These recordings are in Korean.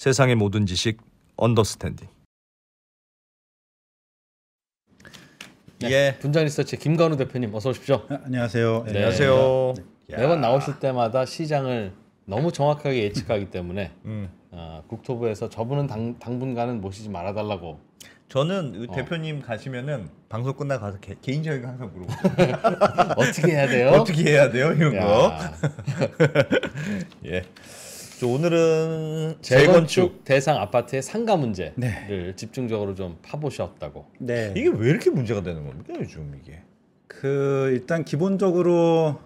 세상의 모든 지식 언더스탠딩. 네, 분장 리서치 김건우 대표님 어서 오십시오. 안녕하세요. 네. 안녕하세요. 매번 나오실 때마다 시장을 너무 정확하게 예측하기 때문에 국토부에서 저분은 당분간은 모시지 말아달라고. 저는 대표님 가시면은 방송 끝나고 가서 개인적인 거 항상 물어보죠. 어떻게 해야 돼요? 어떻게 해야 돼요? 이런 거. 예. 오늘은 재건축 대상 아파트의 상가 문제를 네. 집중적으로 좀 파보셨다고. 네. 이게 왜 이렇게 문제가 되는 겁니까 요즘 이게? 일단 기본적으로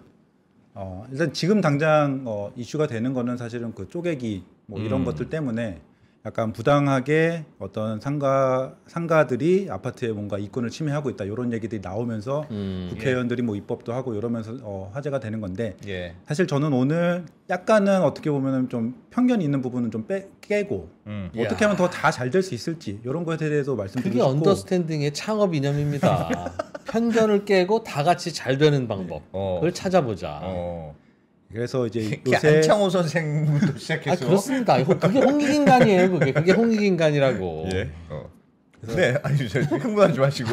일단 지금 당장 이슈가 되는 거는 사실은 그 쪼개기 뭐 이런 것들 때문에 약간 부당하게 어떤 상가들이 아파트에 뭔가 이권을 침해하고 있다 이런 얘기들이 나오면서 국회의원들이 뭐 입법도 하고 이러면서 화제가 되는 건데 사실 저는 오늘 약간은 어떻게 보면은 좀 편견이 있는 부분은 좀 깨고 어떻게 하면 더 다 잘 될 수 있을지 이런 것에 대해서 말씀드리고 그게 싶고 언더스탠딩의 창업 이념입니다. 편견을 깨고 다 같이 잘 되는 방법 그걸 찾아보자. 그래서 이제 요새 안창호 선생부터 시작해서 그렇습니다. 그게 홍익인간이에요. 그게 홍익인간이라고. 예. 네, 아니 저 흥분하지 마시고.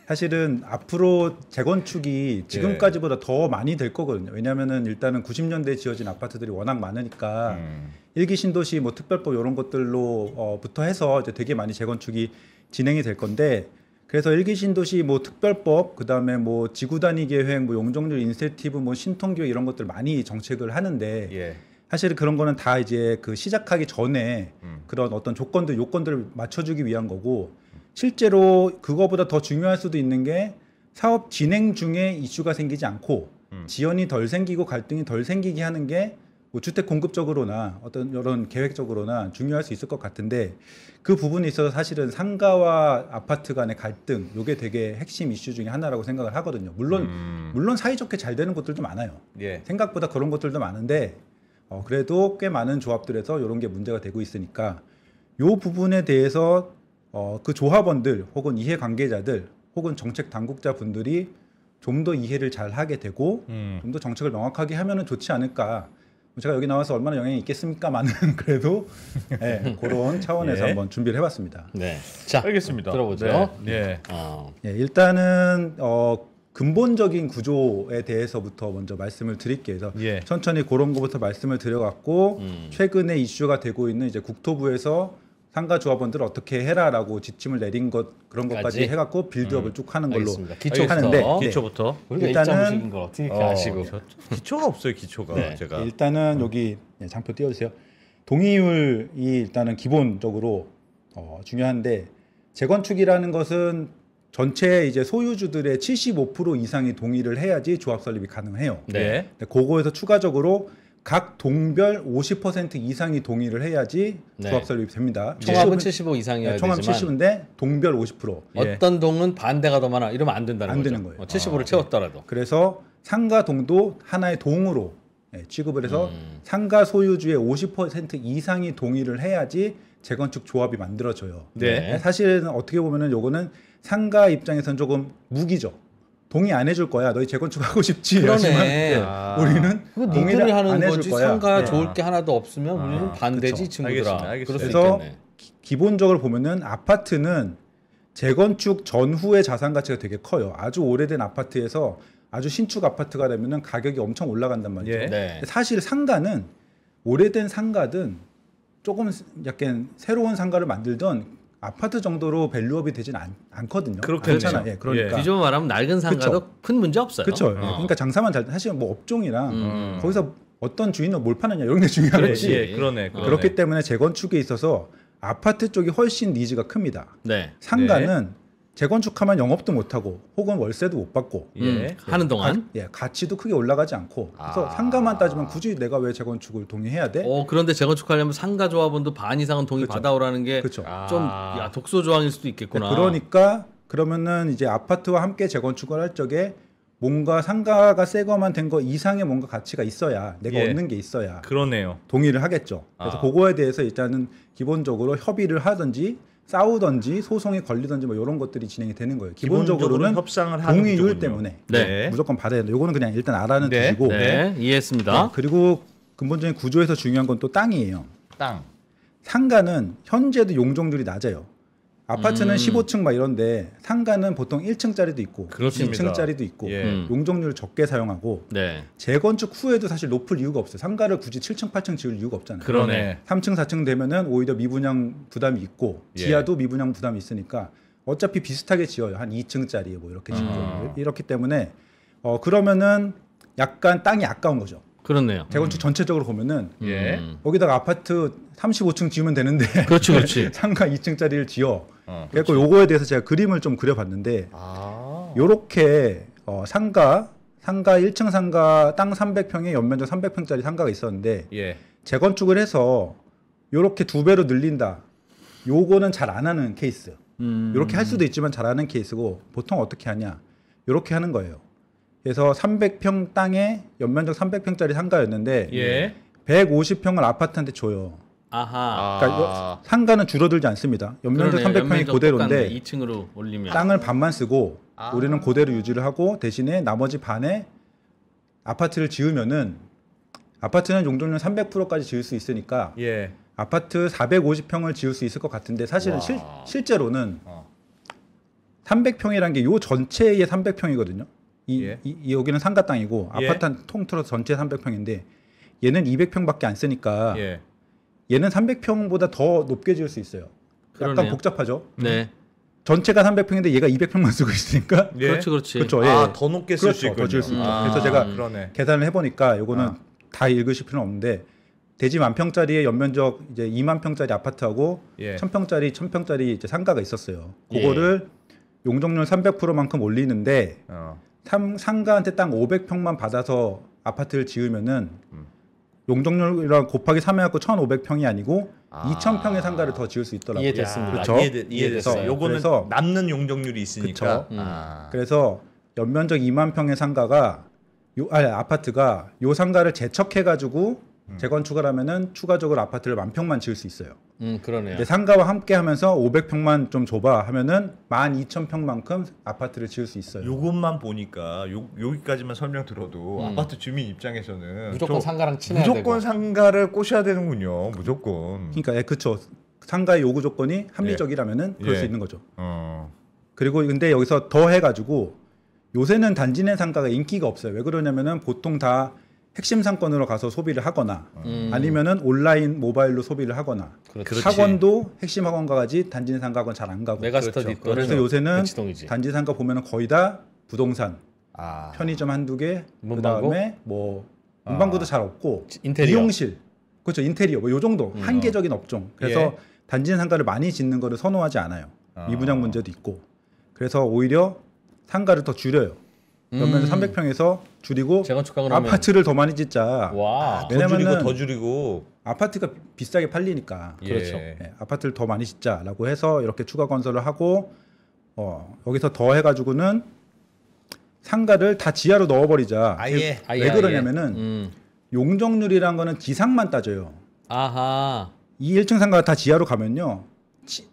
사실은 앞으로 재건축이 지금까지보다 더 많이 될 거거든요. 왜냐하면은 일단은 90년대에 지어진 아파트들이 워낙 많으니까 일기 신도시 뭐 특별법 이런 것들로부터 해서 이제 되게 많이 재건축이 진행이 될 건데. 그래서 일기 신도시 뭐 특별법 그다음에 뭐 지구 단위 계획 뭐 용적률 인센티브 뭐 신통기획 이런 것들 많이 정책을 하는데 사실 그런 거는 다 이제 그 시작하기 전에 그런 어떤 조건들 요건들을 맞춰주기 위한 거고 실제로 그거보다 더 중요할 수도 있는 게 사업 진행 중에 이슈가 생기지 않고 지연이 덜 생기고 갈등이 덜 생기게 하는 게 뭐 주택 공급적으로나 어떤 이런 계획적으로나 중요할 수 있을 것 같은데 그 부분에 있어서 사실은 상가와 아파트 간의 갈등 이게 되게 핵심 이슈 중에 하나라고 생각을 하거든요. 물론 사이좋게 잘 되는 곳들도 많아요. 생각보다 그런 곳들도 많은데 그래도 꽤 많은 조합들에서 이런 게 문제가 되고 있으니까 이 부분에 대해서 그 조합원들 혹은 이해관계자들 혹은 정책 당국자 분들이 좀 더 이해를 잘 하게 되고 좀 더 정책을 명확하게 하면은 좋지 않을까. 제가 여기 나와서 얼마나 영향이 있겠습니까만은 그래도 그런 차원에서 한번 준비를 해봤습니다. 네, 자 알겠습니다. 들어보죠. 일단은 근본적인 구조에 대해서부터 먼저 말씀을 드릴게요. 그래서 천천히 그런 것부터 말씀을 드려갖고 최근에 이슈가 되고 있는 이제 국토부에서 상가 조합원들을 어떻게 해라라고 지침을 내린 그런 것까지 해갖고 빌드업을 쭉 하는 걸로 하는데 기초부터 일단은 걸 어떻게 아시고 기초가 없어요. 기초가 제가 일단은 여기 장표 띄워주세요. 동의율이 일단은 기본적으로 중요한데 재건축이라는 것은 전체 이제 소유주들의 75% 이상이 동의를 해야지 조합 설립이 가능해요. 그거에서 추가적으로 각 동별 50% 이상이 동의를 해야지 조합 설립이 됩니다. 총합은 75 이상이어야 총합 되지만 70인데 동별 50%. 어떤 동은 반대가 더 많아. 이러면 안 된다는 거죠. 되는 거예요. 75를 채웠더라도. 그래서 상가 동도 하나의 동으로 취급을 해서 상가 소유주의 50% 이상이 동의를 해야지 재건축 조합이 만들어져요. 사실은 어떻게 보면은 요거는 상가 입장에서는 조금 무기죠. 동의 안 해줄 거야. 너희 재건축하고 싶지. 그러네. 우리는 동의를 하는 안 해줄 거지. 거야. 상가 좋을 게 하나도 없으면 우리는 반대지 친구들아. 알겠습니다. 그래서 기본적으로 보면은 아파트는 재건축 전후의 자산 가치가 되게 커요. 아주 오래된 아파트에서 아주 신축 아파트가 되면은 가격이 엄청 올라간단 말이죠. 사실 상가는 오래된 상가든 조금 약간 새로운 상가를 만들던 아파트 정도로 밸류업이 되진 않거든요. 그렇잖아요. 그러니까 뒤집어 말하면 낡은 상가도 큰 문제 없어요. 그렇죠. 그러니까 장사만 잘 사실 뭐 업종이랑 거기서 어떤 주인은 뭘 파느냐 이런 게 중요하지. 그렇기 때문에 재건축에 있어서 아파트 쪽이 훨씬 니즈가 큽니다. 상가는 재건축하면 영업도 못 하고 혹은 월세도 못 받고 하는 동안 가치도 크게 올라가지 않고 그래서 상가만 따지면 굳이 내가 왜 재건축을 동의해야 돼? 그런데 재건축하려면 상가 조합원도 반 이상은 동의 받아오라는 게 좀 독소 조항일 수도 있겠구나. 그러니까 그러면은 이제 아파트와 함께 재건축을 할 적에 뭔가 상가가 새 거만 된 거 이상의 뭔가 가치가 있어야 내가 얻는 게 있어야 동의를 하겠죠. 그래서 그거에 대해서 일단은 기본적으로 협의를 하든지 싸우든지 소송이 걸리든지 뭐 이런 것들이 진행이 되는 거예요. 기본적으로는 협상을 하는 동의율 때문에 무조건 받아야 된다. 요거는 그냥 일단 알아는 두시고 이해했습니다. 그리고 근본적인 구조에서 중요한 건 또 땅이에요. 땅. 상가는 현재도 용적률이 낮아요. 아파트는 15층 막 이런데 상가는 보통 1층짜리도 있고 그렇습니다. 2층짜리도 있고 예. 용적률을 적게 사용하고 네. 재건축 후에도 사실 높을 이유가 없어요. 상가를 굳이 7층, 8층 지을 이유가 없잖아요. 그러네. 3층, 4층 되면은 오히려 미분양 부담이 있고 예. 지하도 미분양 부담이 있으니까 어차피 비슷하게 지어요. 한 2층짜리 뭐 이렇게 지어요. 이렇기 때문에 그러면은 약간 땅이 아까운 거죠. 그렇네요. 재건축 전체적으로 보면은 예. 거기다가 아파트 35층 지으면 되는데 그렇지, 그렇지. 상가 2층짜리를 지어. 어. 그래서 요거에 대해서 제가 그림을 좀 그려봤는데 아. 요렇게 상가 1층 상가 땅 300평에 연면적 300평짜리 상가가 있었는데 예. 재건축을 해서 요렇게 2배로 늘린다. 요거는 잘 안 하는 케이스. 요렇게 할 수도 있지만 잘 하는 케이스고 보통 어떻게 하냐? 요렇게 하는 거예요. 그래서 300평 땅에 연면적 300평짜리 상가였는데 예. 150평을 아파트한테 줘요. 아하. 그러니까 상가는 줄어들지 않습니다. 연면적 300평이 그대로인데 2층으로 올리면 땅을 반만 쓰고 우리는 그대로 유지를 하고 대신에 나머지 반에 아파트를 지으면은 아파트는 용적률 300%까지 지을 수 있으니까 예. 아파트 450평을 지을 수 있을 것 같은데 사실은 실제로는 어. 300평이라는 게 요 전체의 300평이거든요. 예. 여기는 상가 땅이고 예. 아파트 한 통틀어서 전체 300평인데 얘는 200평밖에 안 쓰니까 예. 얘는 300평보다 더 높게 지을 수 있어요. 약간 그러네요. 복잡하죠. 네. 전체가 300평인데 얘가 200평만 쓰고 있으니까 예. 그렇지, 그렇지. 그렇죠. 예. 아, 더 높게 쓸 수 그렇죠. 있군요. 더 지을 수 있죠. 아, 그래서 제가 그러네. 계산을 해보니까 요거는 아. 다 읽으실 필요는 없는데 대지 10,000평짜리의 연면적 이제 20,000평짜리 아파트하고 예. 1,000평짜리 이제 상가가 있었어요. 그거를 용적률 300%만큼 올리는데 상가한테 땅 500평만 받아서 아파트를 지으면은 용적률이랑 곱하기 3 해갖고 1,500평이 아니고 2,000평의 상가를 더 지을 수 있더라고요. 이해됐습니다. 그렇죠? 이해됐어요. 요거는 그래서 남는 용적률이 있으니까. 그쵸. 아. 그래서 연면적 2만 평의 상가가 아파트가 요 상가를 재척해가지고 재건축을 하면은 추가적으로 아파트를 10,000평만 지을 수 있어요. 그러네요. 근데 상가와 함께하면서 500평만 좀 줘봐 하면은 12,000평만큼 아파트를 지을 수 있어요. 요것만 보니까 여기까지만 설명 들어도 아파트 주민 입장에서는 무조건 상가랑 친해야 무조건 되고. 상가를 꼬셔야 되는군요. 무조건. 그러니까 그렇죠. 상가의 요구 조건이 합리적이라면은 그럴 예. 수 있는 거죠. 어. 그리고 근데 여기서 더 해가지고 요새는 단지 내 상가가 인기가 없어요. 왜 그러냐면은 보통 다 핵심 상권으로 가서 소비를 하거나 아니면은 온라인 모바일로 소비를 하거나 그렇지. 학원도 핵심 학원과 같이 단지 내 상가는 잘 안 가고 메가스터디 그렇죠. 거는 그래서 요새는 대치동이지. 단지 상가 보면은 거의 다 부동산, 아. 편의점 한두 개, 문방구? 그다음에 뭐 문방구도 잘 없고 인테리어. 미용실, 그렇죠. 인테리어 뭐 요 정도 한계적인 업종. 그래서 예. 단지 내 상가를 많이 짓는 거를 선호하지 않아요. 아. 미분양 문제도 있고. 그래서 오히려 상가를 더 줄여요. 연면적 300평에서 줄이고 재건축하고 나면 아파트를 더 많이 짓자. 와. 더 줄이고 왜냐면은 더 줄이고. 아파트가 비싸게 팔리니까. 그렇죠. 예. 네, 아파트를 더 많이 짓자라고 해서 이렇게 추가 건설을 하고 여기서 더 해가지고는 상가를 다 지하로 넣어버리자. 아예. 왜 그러냐면은 용적률이란 거는 지상만 따져요. 아하. 이 1층 상가가 다 지하로 가면요.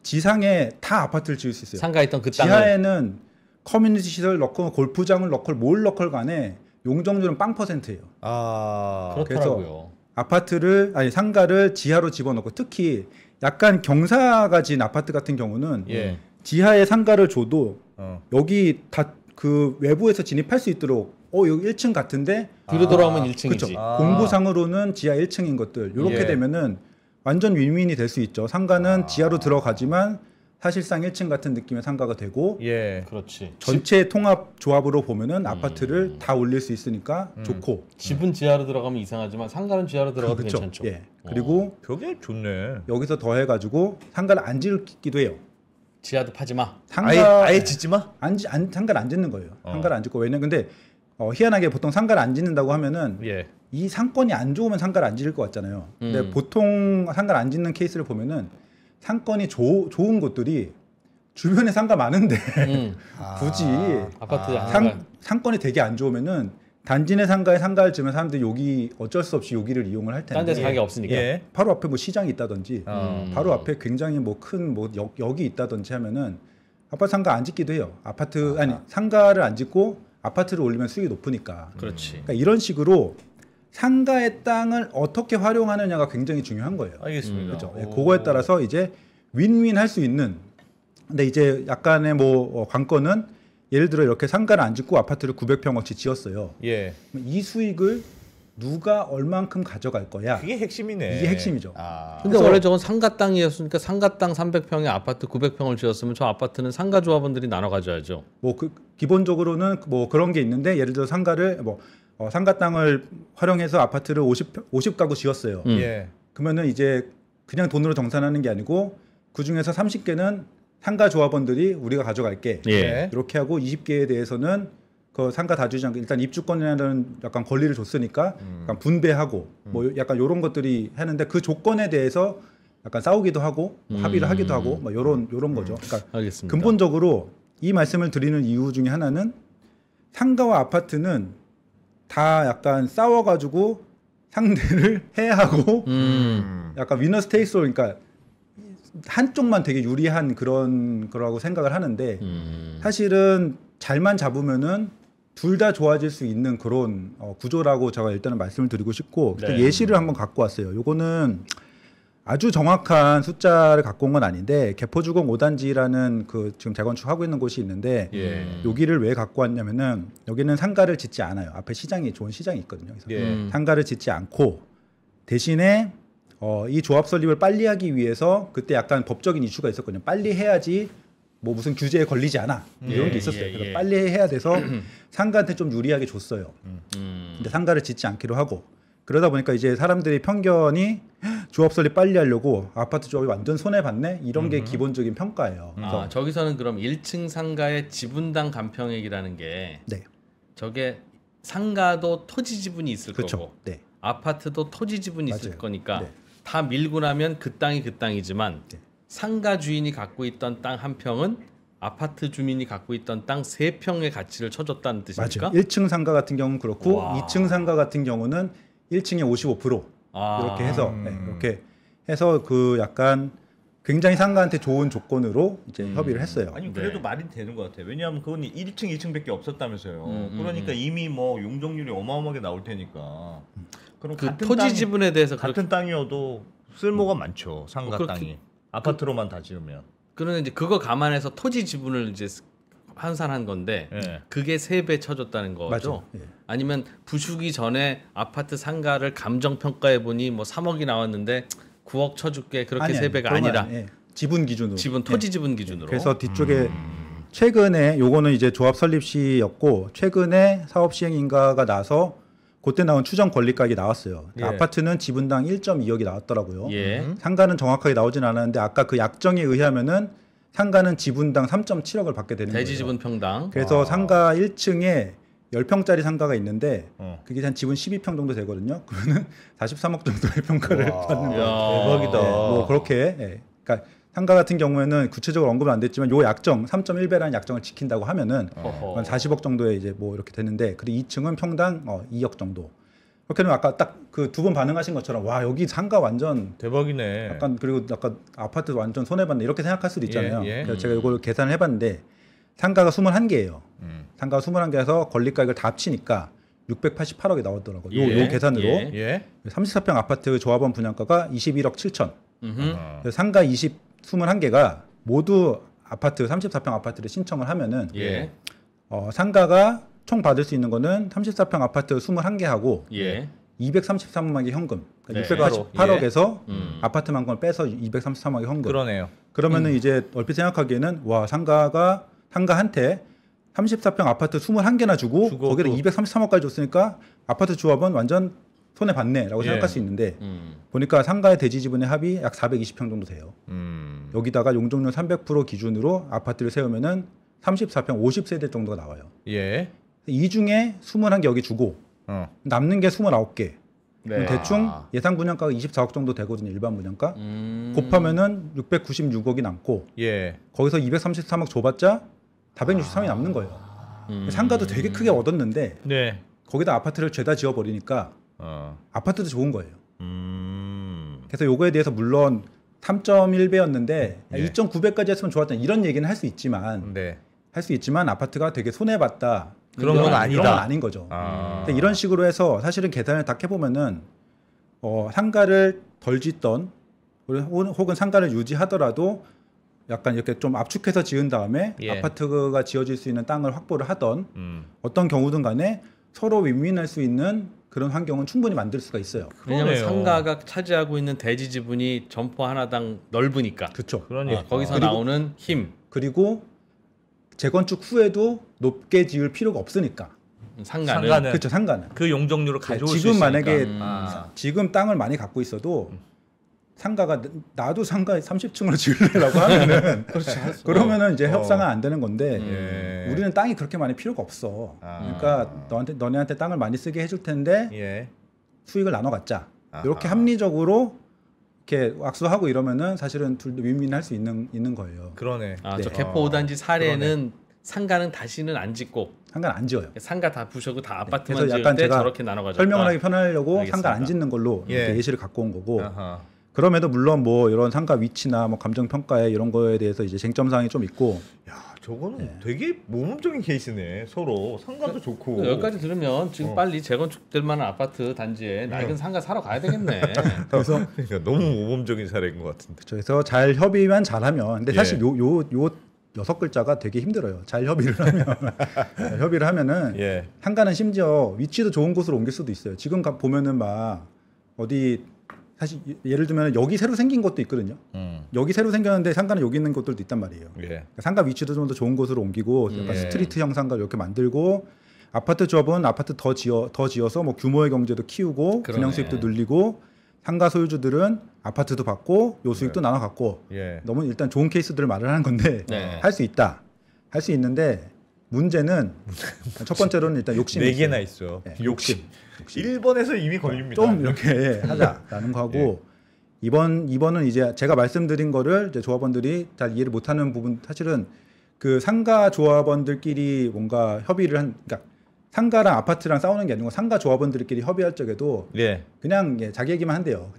지상에 다 아파트를 지을 수 있어요. 상가 있던 그 땅을 지하에는 커뮤니티 시설 넣고 골프장을 넣고 뭘 넣고 간에 용적률은 0%예요. 아. 그렇더라고요. 아파트를 상가를 지하로 집어넣고 특히 약간 경사가 진 아파트 같은 경우는 예. 지하에 상가를 줘도 여기 다 그 외부에서 진입할 수 있도록 여기 1층 같은데 뒤로 돌아오면 1층이지. 그렇죠. 공부상으로는 지하 1층인 것들 이렇게 예. 되면은 완전 윈윈이 될 수 있죠. 상가는 지하로 들어가지만 사실상 1층 같은 느낌의 상가가 되고 예. 그렇지. 전체 통합 조합으로 보면은 아파트를 다 올릴 수 있으니까 좋고 집은 지하로 들어가면 이상하지만 상가는 지하로 들어가도 그렇죠. 괜찮죠. 예. 그리고 벽에 좋네. 여기서 더 해가지고 상가를 안 짓기도 해요. 지하도 파지 마. 아예 짓지 마. 상가를 안 짓는 거예요. 상가를 안 짓고 왜냐면 근데 희한하게 보통 상가를 안 짓는다고 하면은 예. 이 상권이 안 좋으면 상가를 안 짓을 것 같잖아요. 근데 보통 상가를 안 짓는 케이스를 보면은 상권이 좋은 곳들이 주변에 상가 많은데 굳이 아파트 상가. 상권이 되게 안 좋으면은 단지 내 상가에 상가를 지으면 사람들이 여기 어쩔 수 없이 여기를 이용을 할 텐데 딴 데서 가게 없으니까. 예. 바로 앞에 뭐 시장이 있다든지 바로 앞에 굉장히 뭐 큰 뭐 역이 있다든지 하면은 아파트 상가 안 짓기도 해요. 상가를 안 짓고 아파트를 올리면 수익이 높으니까. 그렇지. 그러니까 이런 식으로 상가의 땅을 어떻게 활용하느냐가 굉장히 중요한 거예요. 알겠습니다. 그렇죠. 그거에 따라서 이제 윈윈 할 수 있는. 근데 이제 약간의 뭐 관건은 예를 들어 이렇게 상가를 안 짓고 아파트를 900평어치 지었어요. 예. 이 수익을 누가 얼만큼 가져갈 거야? 그게 핵심이네. 이게 핵심이죠. 아. 근데 원래 저건 상가 땅이었으니까 상가 땅 300평에 아파트 900평을 지었으면 저 아파트는 상가 조합원들이 나눠 가져야죠. 뭐 기본적으로는 뭐 그런 게 있는데 예를 들어 상가를 상가 땅을 활용해서 아파트를 50가구 지었어요. 예. 그러면은 이제 그냥 돈으로 정산하는 게 아니고 그 중에서 30개는 상가 조합원들이 우리가 가져갈게. 예. 이렇게 하고 20개에 대해서는 그 상가 다주장 일단 입주권이라는 약간 권리를 줬으니까 약간 분배하고 뭐 약간 요런 것들이 하는데 그 조건에 대해서 약간 싸우기도 하고 합의를 하기도 하고 뭐 요런 거죠. 그러니까 알겠습니다. 근본적으로 이 말씀을 드리는 이유 중에 하나는 상가와 아파트는 다 약간 싸워가지고 상대를 해하고 약간 위너스 테이스 그러니까 한쪽만 되게 유리한 그런 거라고 생각을 하는데 사실은 잘만 잡으면은 둘 다 좋아질 수 있는 그런 구조라고 제가 일단은 말씀을 드리고 싶고 네. 예시를 한번 갖고 왔어요. 요거는 아주 정확한 숫자를 갖고 온 건 아닌데 개포주공 5단지라는 그 지금 재건축하고 있는 곳이 있는데 예. 여기를 왜 갖고 왔냐면은 여기는 상가를 짓지 않아요. 앞에 시장이 좋은 시장이 있거든요. 그래서 예. 상가를 짓지 않고 대신에 이 조합 설립을 빨리 하기 위해서 그때 약간 법적인 이슈가 있었거든요. 빨리 해야지 뭐 무슨 규제에 걸리지 않아 이런 게 있었어요. 그래서 빨리 해야 돼서 상가한테 좀 유리하게 줬어요. 근데 상가를 짓지 않기로 하고 그러다 보니까 이제 사람들이 편견이 조합 설립 빨리 하려고 아파트 조합이 완전 손해 봤네 이런 게 기본적인 평가예요. 그래서 저기서는 그럼 1층 상가의 지분당 감평액이라는 게 네, 저게 상가도 토지 지분이 있을 그렇죠. 거고 네, 아파트도 토지 지분이 있을 맞아요. 거니까 네. 다 밀고 나면 그 땅이 그 땅이지만 네. 상가 주인이 갖고 있던 땅 한 평은 아파트 주민이 갖고 있던 땅 3평의 가치를 쳐줬다는 뜻입니까? 맞아요. 1층 상가 같은 경우는 그렇고 와. 2층 상가 같은 경우는 1층에 55% 이렇게 해서 이렇게 해서 그 약간 굉장히 상가한테 좋은 조건으로 이제 협의를 했어요. 아니 그래도 네. 말이 되는 것 같아요. 왜냐하면 그건 1층, 2층밖에 없었다면서요. 그러니까 이미 뭐 용적률이 어마어마하게 나올 테니까. 그럼 그 같은 토지 땅이, 지분에 대해서 같은 땅이어도 쓸모가 많죠. 상가 그렇게- 땅이 아파트로만 다 지으면. 그러면 이제 그거 감안해서 토지 지분을 이제 환산한 건데 예. 그게 3배 쳐줬다는 거죠. 맞죠. 예. 아니면 부수기 전에 아파트 상가를 감정 평가해 보니 뭐 3억이 나왔는데 9억 쳐줄게 그렇게 아니, 3배가 그런 건 아니라 아니에요. 예. 지분 기준으로. 지분 토지 지분 기준으로. 그래서 뒤쪽에 최근에 요거는 이제 조합 설립 시였고 최근에 사업 시행 인가가 나서 그때 나온 추정 권리가액이 나왔어요. 예. 아파트는 지분당 1.2억이 나왔더라고요. 예. 상가는 정확하게 나오진 않았는데 아까 그 약정에 의하면은 상가는 지분당 3.7억을 받게 되는 대지 거예요. 지분 평당. 그래서 상가 1층에 10평짜리 상가가 있는데 그게 한 지분 12평 정도 되거든요. 그러면 43억 정도의 평가를 받는 거예요. 대박이다. 뭐 그렇게 그러니까 상가 같은 경우에는 구체적으로 언급은 안 됐지만 요 약정 3.1배라는 약정을 지킨다고 하면은 어허. 한 40억 정도에 이제 뭐 이렇게 되는데 그리고 2층은 평당 2억 정도. 그렇게 되면 아까 딱 그 두 번 반응하신 것처럼 와 여기 상가 완전 대박이네. 약간 그리고 약간 아파트 완전 손해 봤네 이렇게 생각할 수도 있잖아요. 예, 예. 그래서 제가 이걸 계산을 해봤는데 상가가 21개예요. 상가가 21개에서 권리가액을 다 합치니까 688억이 나오더라고요. 예, 요 계산으로 예. 예. 34평 아파트 조합원 분양가가 21억 7천. 음흠. 그래서 상가 21개가 모두 아파트 34평 아파트를 신청을 하면은 예. 상가가 총 받을 수 있는 거는 34평 아파트 21개하고 예. 233억 의 현금. 네. 그러니까 688억에서 음. 아파트만 걸 빼서 233억 의 현금. 그러네요. 그러면은 이제 얼핏 생각하기에는 와 상가한테 34평 아파트 21개나 주고 거기다 또- 233억까지 줬으니까 아파트 조합은 완전 손해 봤네라고 예. 생각할 수 있는데 음. 보니까 상가의 대지 지분의 합이 약 420평 정도 돼요. 여기다가 용적률 300% 기준으로 아파트를 세우면은 34평 50세대 정도가 나와요. 예. 이 중에 21개 여기 주고 남는 게 29개. 네. 대충 아. 예상 분양가가 24억 정도 되거든요. 일반 분양가. 음. 곱하면은 696억이 남고 예. 거기서 233억 줘봤자 463이 남는 거예요. 상가도 되게 크게 얻었는데 네. 거기다 아파트를 죄다 지어버리니까 아파트도 좋은 거예요. 그래서 요거에 대해서 물론 3.1배였는데 예. 2.9배까지 했으면 좋았다 이런 얘기는 할 수 있지만 네. 아파트가 되게 손해봤다 그런 건 아니다. 이런 건 아닌 거죠. 근데 이런 식으로 해서 사실은 계산을 딱 해보면은 상가를 덜 짓던 혹은 상가를 유지하더라도 약간 이렇게 좀 압축해서 지은 다음에 예. 아파트가 지어질 수 있는 땅을 확보를 하던 어떤 경우든 간에 서로 윈윈할 수 있는 그런 환경은 충분히 만들 수가 있어요. 왜냐하면 그러네요. 상가가 차지하고 있는 대지 지분이 점포 하나당 넓으니까. 그렇죠. 그러니까. 거기서 그리고- 나오는 힘. 그리고 재건축 후에도 높게 지을 필요가 없으니까. 상가는. 상가는 그렇죠. 상가는. 그 용적률을 가져올 수 지금 있으니까. 만약에 아. 지금 땅을 많이 갖고 있어도 상가가 나도 상가 30층으로 지으려고 하면은 그러면은 이제 협상은 안 되는 건데 예. 우리는 땅이 그렇게 많이 필요가 없어. 아. 그러니까 너네한테 땅을 많이 쓰게 해줄 텐데 예. 수익을 나눠 갖자. 아하. 이렇게 합리적으로 이렇게 악수하고 이러면은 사실은 둘도 윈윈할 수 있는 거예요. 그러네. 저 네. 개포 5단지 사례는 상가는 다시는 안 짓고 상가는 안 지어요. 상가 다 부셔고 다 아파트만 그래서 지을 약간 때 제가 저렇게 나눠 가지고 설명을 하기 편하려고 알겠습니다. 상가 안 짓는 걸로 예. 이렇게 예시를 갖고 온 거고. 아하. 그럼에도 물론 뭐 이런 상가 위치나 뭐 감정 평가에 이런 거에 대해서 이제 쟁점 사항이 좀 있고. 야, 저거는 되게 모범적인 케이스네. 서로 상가도 좋고. 여기까지 들으면 지금 빨리 재건축될 만한 아파트 단지에 낡은 상가 사러 가야 되겠네. 그래서 그러니까 너무 모범적인 사례인 것 같은데. 그래서 잘 협의만 잘하면. 근데 사실 예. 요 6글자가 되게 힘들어요. 잘 협의를 하면. 잘 협의를 하면은 예. 상가는 심지어 위치도 좋은 곳으로 옮길 수도 있어요. 지금 보면은 막 어디 사실 예를 들면 여기 새로 생긴 것도 있거든요. 여기 새로 생겼는데 상가는 여기 있는 곳들도 있단 말이에요. 예. 그러니까 상가 위치도 좀 더 좋은 곳으로 옮기고 약간 예. 스트리트 형상가 이렇게 만들고 아파트 조합은 아파트 더 지어서 뭐 규모의 경제도 키우고 그러네. 분양 수익도 늘리고 상가 소유주들은 아파트도 받고 요 수익도 나눠 갖고 예. 너무 일단 좋은 케이스들을 말을 하는 건데 네. 할 수 있다. 할 수 있는데 문제는 첫 번째로는 일단 욕심이 네 있어요. 개나 있어요. 네, 욕심. 1번에서 이미 걸립니다. 좀 이렇게 하자라는 거하고 이번은 이제 제가 말씀드린 거를 이제 조합원들이 잘 이해를 못하는 부분 사실은 그 상가 조합원들끼리 뭔가 협의를 그러니까 상가랑 아파트랑 싸우는 게 아니고 상가 조합원들끼리 협의할 적에도 예. 그냥 자기 얘기만 한대요.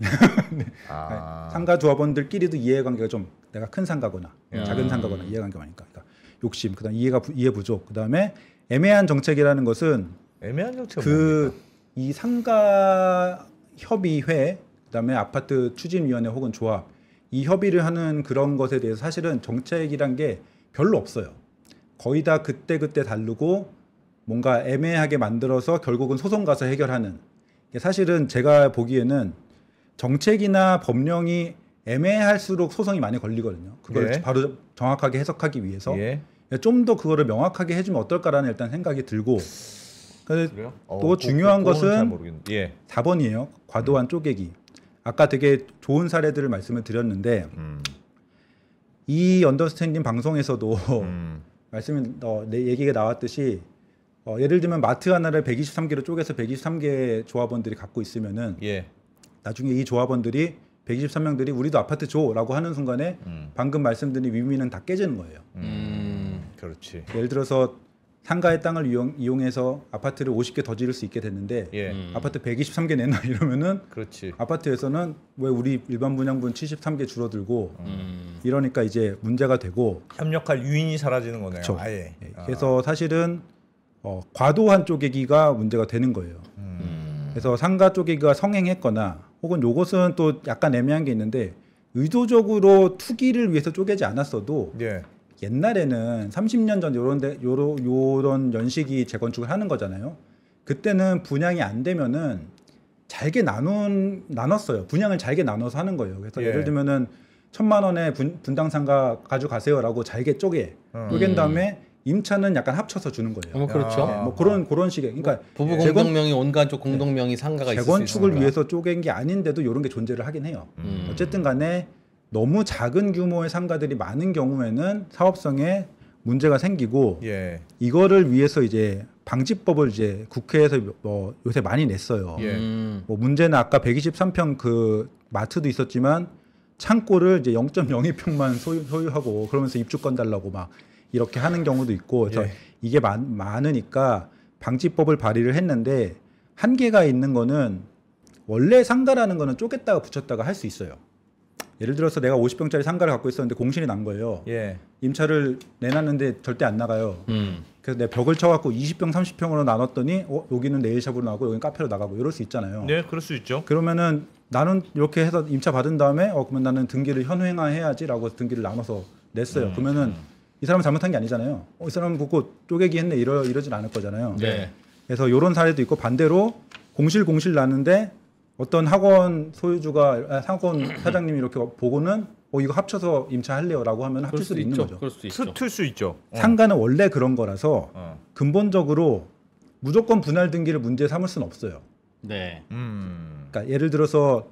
아. 상가 조합원들끼리도 이해관계가 좀 내가 큰 상가거나 음. 작은 상가거나 이해관계가 많으니까 그러니까 욕심, 그다음 이해 부족, 그다음에 애매한 정책이라는 것은 애매한 정책. 이 상가 협의회, 그다음에 아파트 추진위원회 혹은 조합 이 협의를 하는 그런 것에 대해서 사실은 정책이란 게 별로 없어요. 거의 다 그때 다르고 뭔가 애매하게 만들어서 결국은 소송 가서 해결하는. 사실은 제가 보기에는 정책이나 법령이 애매할수록 소송이 많이 걸리거든요. 그걸 예. 바로 정확하게 해석하기 위해서 예. 좀 더 그거를 명확하게 해주면 어떨까라는 일단 생각이 들고. 그래요? 또 중요한 그거는 잘 것은 모르겠는데. 예. 4번이에요. 과도한 쪼개기. 아까 되게 좋은 사례들을 말씀을 드렸는데 이 언더스탠딩 방송에서도 내 얘기가 나왔듯이 예를 들면 마트 하나를 123개로 쪼개서 123개 조합원들이 갖고 있으면은 예. 나중에 이 조합원들이 123명들이 우리도 아파트 줘라고 하는 순간에 방금 말씀드린 윈윈은 다 깨지는 거예요. 그렇지. 예를 들어서 상가의 땅을 이용해서 아파트를 50개 더 지을 수 있게 됐는데 예. 아파트 123개 내놔 이러면은 그렇지. 아파트에서는 왜 우리 일반 분양분 73개 줄어들고 이러니까 이제 문제가 되고 협력할 유인이 사라지는 거네요. 그쵸. 아예. 그래서 사실은 과도한 쪼개기가 문제가 되는 거예요. 그래서 상가 쪼개기가 성행했거나 혹은 요것은 또 약간 애매한 게 있는데 의도적으로 투기를 위해서 쪼개지 않았어도 예. 옛날에는 30년 전 요런 연식이 재건축을 하는 거잖아요. 그때는 분양이 안 되면은 잘게 나눴어요. 분양을 잘게 나눠서 하는 거예요. 그래서 예. 예를 들면은 1,000만 원에 분당 상가 가져가세요라고 잘게 쪼갠 다음에 임차는 약간 합쳐서 주는 거예요. 그렇죠. 네, 뭐 그런 식의. 그러니까 부부 공동명의 온가족 공동명의 상가가 있을 수 재건축을 있습니다. 위해서 쪼갠 게 아닌데도 이런 게 존재를 하긴 해요. 어쨌든 간에 너무 작은 규모의 상가들이 많은 경우에는 사업성에 문제가 생기고 예. 이거를 위해서 이제 방지법을 이제 국회에서 뭐 요새 많이 냈어요. 예. 뭐 문제는 아까 123평 그 마트도 있었지만 창고를 이제 0.02평만 소유하고 그러면서 입주권 달라고 막 이렇게 하는 경우도 있고 그래서 예. 이게 많으니까 방지법을 발의를 했는데 한계가 있는 거는 원래 상가라는 거는 쪼갰다가 붙였다가 할 수 있어요. 예를 들어서 내가 50평짜리 상가를 갖고 있었는데 공실이 난 거예요. 예. 임차를 내놨는데 절대 안 나가요. 그래서 내 벽을 쳐갖고 20평, 30평으로 나눴더니 여기는 네일샵으로 나가고 여기는 카페로 나가고 이럴 수 있잖아요. 네, 그럴 수 있죠. 그러면은 나는 이렇게 해서 임차 받은 다음에 그러면 나는 등기를 현행화해야지라고 등기를 나눠서 냈어요. 그러면은 이 사람은 잘못한 게 아니잖아요. 이 사람은 보고 쪼개기 했네 이러진 않을 거잖아요. 네. 그래서 이런 사례도 있고 반대로 공실 나는데 어떤 학원 소유주가 학원 사장님이 이렇게 보고는 이거 합쳐서 임차할래요라고 하면 합칠 수도 있는 거죠. 그럴 수 있죠. 틀 수 있죠. 상가는 원래 그런 거라서 근본적으로 무조건 분할 등기를 문제 삼을 수는 없어요. 네. 그러니까 예를 들어서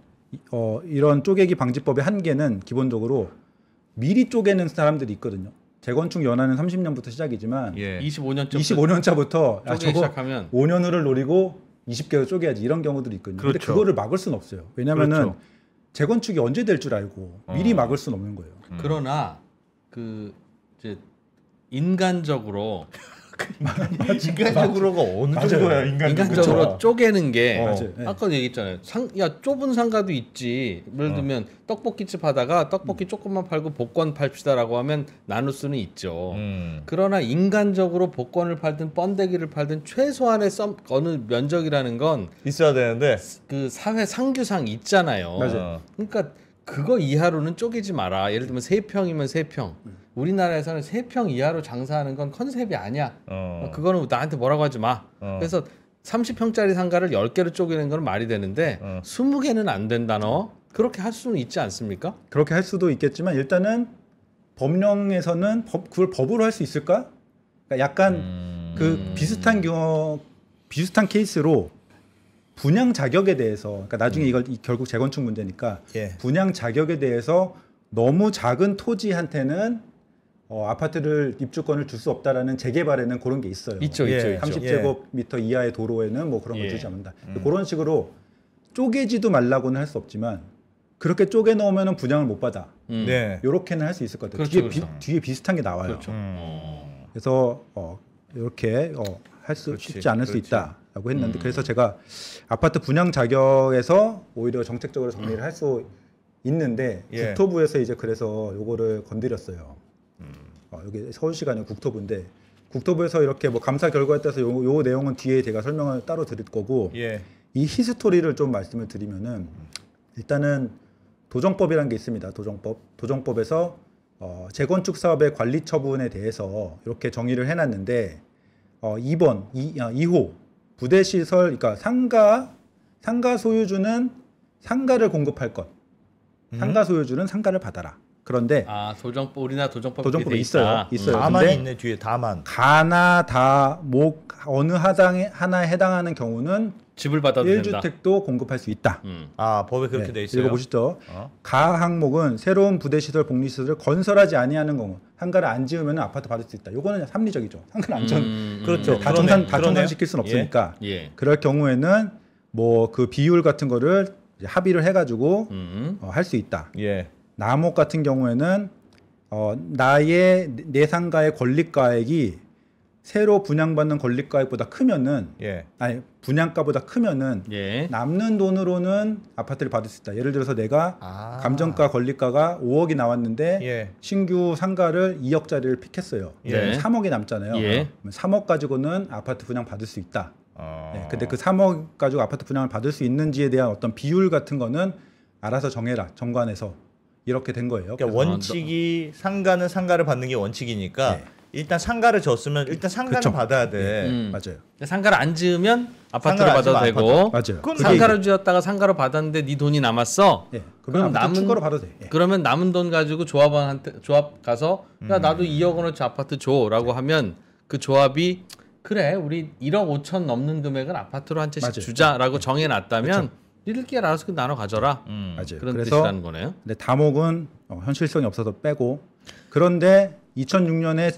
이런 쪼개기 방지법의 한계는 기본적으로 미리 쪼개는 사람들이 있거든요. 재건축 연한은 30년부터 시작이지만 예. 25년 차부터 쪼개기 저거 시작하면 5년을 노리고 20개로 쪼개야지 이런 경우들이 있거든요. 근데 그렇죠. 그거를 막을 수는 없어요. 왜냐면은 그렇죠. 재건축이 언제 될 줄 알고 미리 막을 수는 없는 거예요. 그러나 그 이제 인간적으로 인간적으로가 어느 맞아요. 정도야? 인간적으로 그쵸? 쪼개는 게 맞아요. 네. 아까 얘기했잖아요. 좁은 상가도 있지. 예를 들면 떡볶이집 하다가 떡볶이 조금만 팔고 복권 팔시다라고 하면 나눌 수는 있죠. 그러나 인간적으로 복권을 팔든 번데기를 팔든 최소한의 어느 면적이라는 건 있어야 되는데. 그 사회 상규상 있잖아요. 맞아요. 그러니까 그거 이하로는 쪼개지 마라. 예를 들면 3평이면 3평. 우리나라에서는 3평 이하로 장사하는 건 컨셉이 아니야. 그거는 나한테 뭐라고 하지 마. 그래서 30평짜리 상가를 10개로 쪼개는 건 말이 되는데 20개는 안 된다 너. 그렇게 할 수는 있지 않습니까? 그렇게 할 수도 있겠지만 일단은 법령에서는 그걸 법으로 할 수 있을까? 그러니까 약간 그 비슷한 케이스로 분양 자격에 대해서 그러니까 나중에 이걸 결국 재건축 문제니까 예. 분양 자격에 대해서 너무 작은 토지한테는 아파트를 입주권을 줄 수 없다라는 재개발에는 그런 게 있어요. 있죠. 30제곱미터 이하의 도로에는 뭐 그런 걸 예. 주지 않는다. 그런 식으로 쪼개지도 말라고는 할 수 없지만 그렇게 쪼개 놓으면은 분양을 못 받아. 네. 이렇게는 할 수 있을 것 같아요. 그렇죠, 뒤에 비슷한 게 나와요. 그렇죠. 그래서 이렇게 할 수 그렇지, 쉽지 않을 수 그렇지. 있다라고 했는데 그래서 제가 아파트 분양 자격에서 오히려 정책적으로 정리를 할 수 있는데 예. 국토부에서 이제 그래서 요거를 건드렸어요. 여기 서울시가 아니고 국토부인데 국토부에서 이렇게 뭐 감사 결과에 따라서 요 내용은 뒤에 제가 설명을 따로 드릴 거고 예. 이 히스토리를 좀 말씀을 드리면은 일단은 도정법이라는 게 있습니다. 도정법에서 재건축 사업의 관리 처분에 대해서 이렇게 정의를 해놨는데 2호 부대 시설 그러니까 상가 소유주는 상가를 공급할 것. 상가 소유주는 상가를 받아라. 그런데 우리나라 도정법이 도정법에 돼 있어요. 다만 근데 있네 뒤에 다만. 가나 다목 어느 하나에 해당하는 경우는 집을 받아도 된다. 1주택도 공급할 수 있다. 법에 그렇게 돼 있어요. 읽어보시죠. 가 항목은 새로운 부대시설 복리시설을 건설하지 아니하는 경우 상가를 안 지으면 아파트 받을 수 있다. 요거는 합리적이죠. 상가를 안 그렇죠. 다 그러네. 정산시킬 수는 없으니까. 예. 그럴 경우에는 뭐 그 비율 같은 거를 이제 합의를 해가지고 할 수 있다. 예. 남목 같은 경우에는 내 상가의 권리가액이 새로 분양받는 권리가액보다 크면은 예. 아니 분양가보다 크면은 예. 남는 돈으로는 아파트를 받을 수 있다. 예를 들어서 내가 감정가 권리가가 5억이 나왔는데 예. 신규 상가를 2억짜리를 픽했어요. 네. 3억이 남잖아요. 예. 그러면 3억 가지고는 아파트 분양 받을 수 있다. 근데 그 3억 가지고 아파트 분양을 받을 수 있는지에 대한 어떤 비율 같은 거는 알아서 정해라. 정관에서 이렇게 된 거예요. 그러니까 원칙이 상가는 상가를 받는 게 원칙이니까 네. 일단 상가를 줬으면 일단 상가는 그쵸. 받아야 돼. 맞아요. 상가를 안 지으면 아파트로 상가를 안 받아도 지으면 되고 맞아요. 그건 상가를 지었다가 상가로 받았는데 네 돈이 남았어. 예. 그럼 그럼 추가로 받아도 돼. 예. 그러면 남은 돈 가지고 조합 가서 야 나도 2억 원어치 아파트 줘라고 하면 그 조합이 그래 우리 1억 5천 넘는 금액은 아파트로 한 채씩 맞아요. 주자라고 정해놨다면 니들끼리 알아서 나눠 가져라. 맞아요. 그런 그래서 뜻이라는 거네요. 근데 다목은 현실성이 없어서 빼고 그런데 2006년에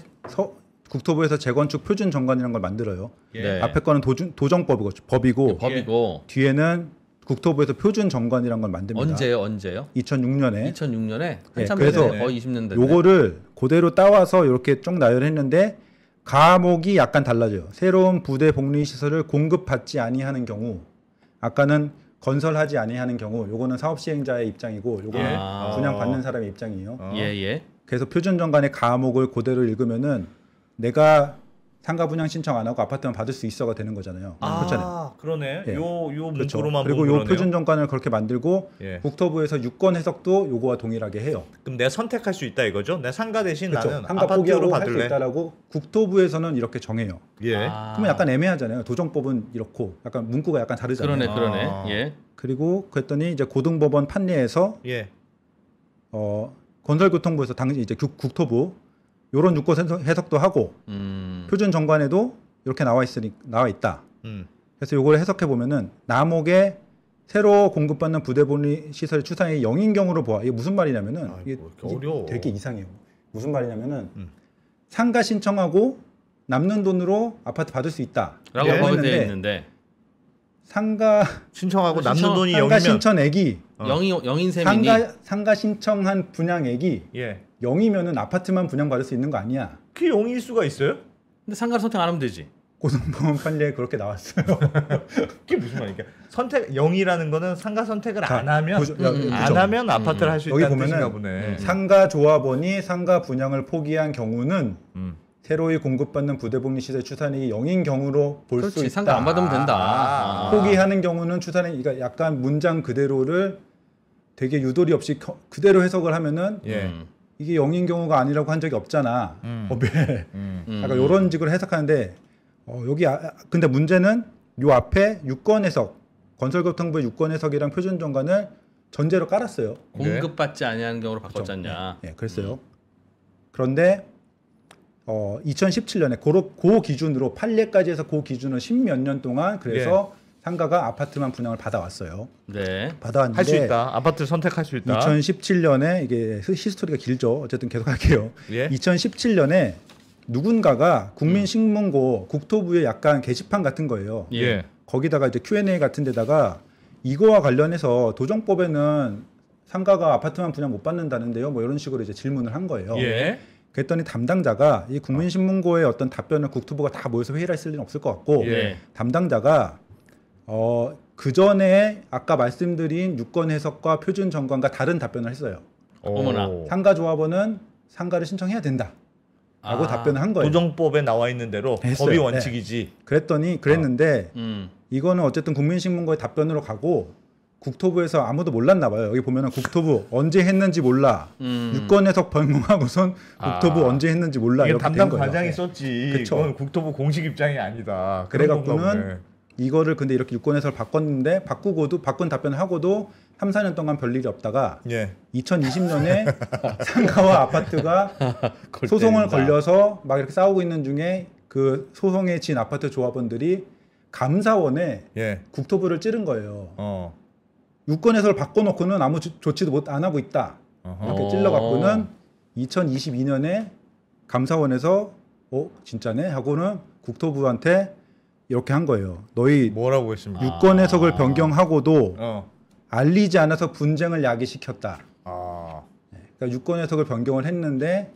국토부에서 재건축 표준 정관이라는 걸 만들어요. 네. 앞에 거는 도정법이고 법이고 뒤에는 국토부에서 표준 정관이라는 걸 만듭니다. 언제요? 2006년에 2006년에 한참 그래서 전에 거의 20년 됐네. 요거를 그대로 따와서 이렇게 쭉 나열했는데 가목이 약간 달라져요. 새로운 부대 복리 시설을 공급받지 아니하는 경우 아까는 건설하지 아니하는 경우 요거는 사업 시행자의 입장이고 요거는 분양 받는 사람의 입장이에요. 예. 그래서 표준 정관의 가목을 그대로 읽으면은 내가 상가 분양 신청 안 하고 아파트만 받을 수 있어가 되는 거잖아요. 그렇잖아요. 아, 그러네. 예. 요 그렇죠. 문구로만 그리고 보면 요 그러네요. 표준 정관을 그렇게 만들고 예. 국토부에서 유권 해석도 요거와 동일하게 해요. 그럼 내가 선택할 수 있다 이거죠? 내 상가 대신 그렇죠. 나는 상가 아파트로 포기하고 할 수 받을래. 있다라고 국토부에서는 이렇게 정해요. 예. 그러면 약간 애매하잖아요. 도정법은 이렇고 약간 문구가 약간 다르잖아요. 그러네. 아. 예. 그리고 그랬더니 이제 고등법원 판례에서 예. 건설교통부에서 당시 이제 국토부 요런 유권 해석도 하고 표준 정관에도 이렇게 나와 있다. 그래서 요걸 해석해 보면은 남옥에 새로 공급받는 부대본리 시설 추산이 0인 경우로 보아. 이게 무슨 말이냐면은 이게 어려워. 되게 이상해요. 무슨 말이냐면은 상가 신청하고 남는 돈으로 아파트 받을 수 있다라고 라고 되어 했는데 있는데 상가 신청하고 남는 신청- 돈이 상가 0이면 신청액이 영인 셈이니 상가 신청한 분양액이 예. 0이면은 아파트만 분양받을 수 있는 거 아니야. 그게 0일 수가 있어요? 근데 상가를 선택 안 하면 되지. 고등법원 판례에 그렇게 나왔어요. 그게 무슨 말이야? 선택 0이라는 거는 상가 선택을 안 하면 그죠. 안 하면 아파트를 할 수 여기 있다는 보면은 뜻인가 보네. 상가 조합원이 상가 분양을 포기한 경우는 음. 새로이 공급받는 부대복리 시설 추산액이 0인 경우로 볼 수 그렇지. 있다. 상가 안 받으면 된다. 포기하는 경우는 추산액, 그러니까 약간 문장 그대로를 되게 유도리 없이 그대로 해석을 하면은 예. 이게 0인 경우가 아니라고 한 적이 없잖아. 법에. 약간 이런 식으로 해석하는데 여기 근데 문제는 요 앞에 유권 해석, 건설교통부의 유권 해석이랑 표준 정관을 전제로 깔았어요. 공급받지 아니하는 경우로 바꿨잖냐. 예, 그랬어요. 그런데 2017년에 고 기준으로 판례까지 해서 고 기준으로 10몇 년 동안 그래서 상가가 아파트만 분양을 받아왔어요. 네. 받아왔는데 할 수 있다. 아파트 선택할 수 있다. 2017년에 이게 히스토리가 길죠. 어쨌든 계속 할게요. 예. 2017년에 누군가가 국민신문고 국토부에 약간 게시판 같은 거예요. 예. 거기다가 이제 Q&A 같은 데다가 이거와 관련해서 도정법에는 상가가 아파트만 분양 못 받는다는데요. 뭐 이런 식으로 이제 질문을 한 거예요. 예. 그랬더니 담당자가 이 국민신문고의 어떤 답변을 국토부가 다 모여서 회의를 했을 리는 없을 것 같고 예. 담당자가 그 전에 아까 말씀드린 유권 해석과 표준 정관과 다른 답변을 했어요. 어머나. 상가 조합원은 상가를 신청해야 된다라고 답변을 한 거예요. 도정법에 나와 있는 대로 했어요. 법이 원칙이지. 그랬는데 음. 이거는 어쨌든 국민신문고의 답변으로 가고 국토부에서 아무도 몰랐나 봐요. 여기 보면은 국토부 언제 했는지 몰라. 유권 해석 변경하고선 국토부 언제 했는지 몰라. 이게 이렇게 담당 된 거예요. 과장이 네. 썼지. 그쵸. 그건 국토부 공식 입장이 아니다. 그런 건가 보네. 그래갖고는 이거를 근데 이렇게 유권 해석을 바꿨는데 바꾼 답변을 하고도 3, 4년 동안 별일이 없다가 예. 2020년에 상가와 아파트가 소송을 걸려서 막 이렇게 싸우고 있는 중에 그 소송에 진 아파트 조합원들이 감사원에 예. 국토부를 찌른 거예요. 유권 해석을 바꿔놓고는 아무 조치도 안 하고 있다. 이렇게 찔러갖고는 2022년에 감사원에서 진짜네 하고는 국토부한테 이렇게 한 거예요. 너희 뭐라고 했습니까? 유권 해석을 변경하고도 어. 알리지 않아서 분쟁을 야기시켰다. 아. 그러니까 유권 해석을 변경을 했는데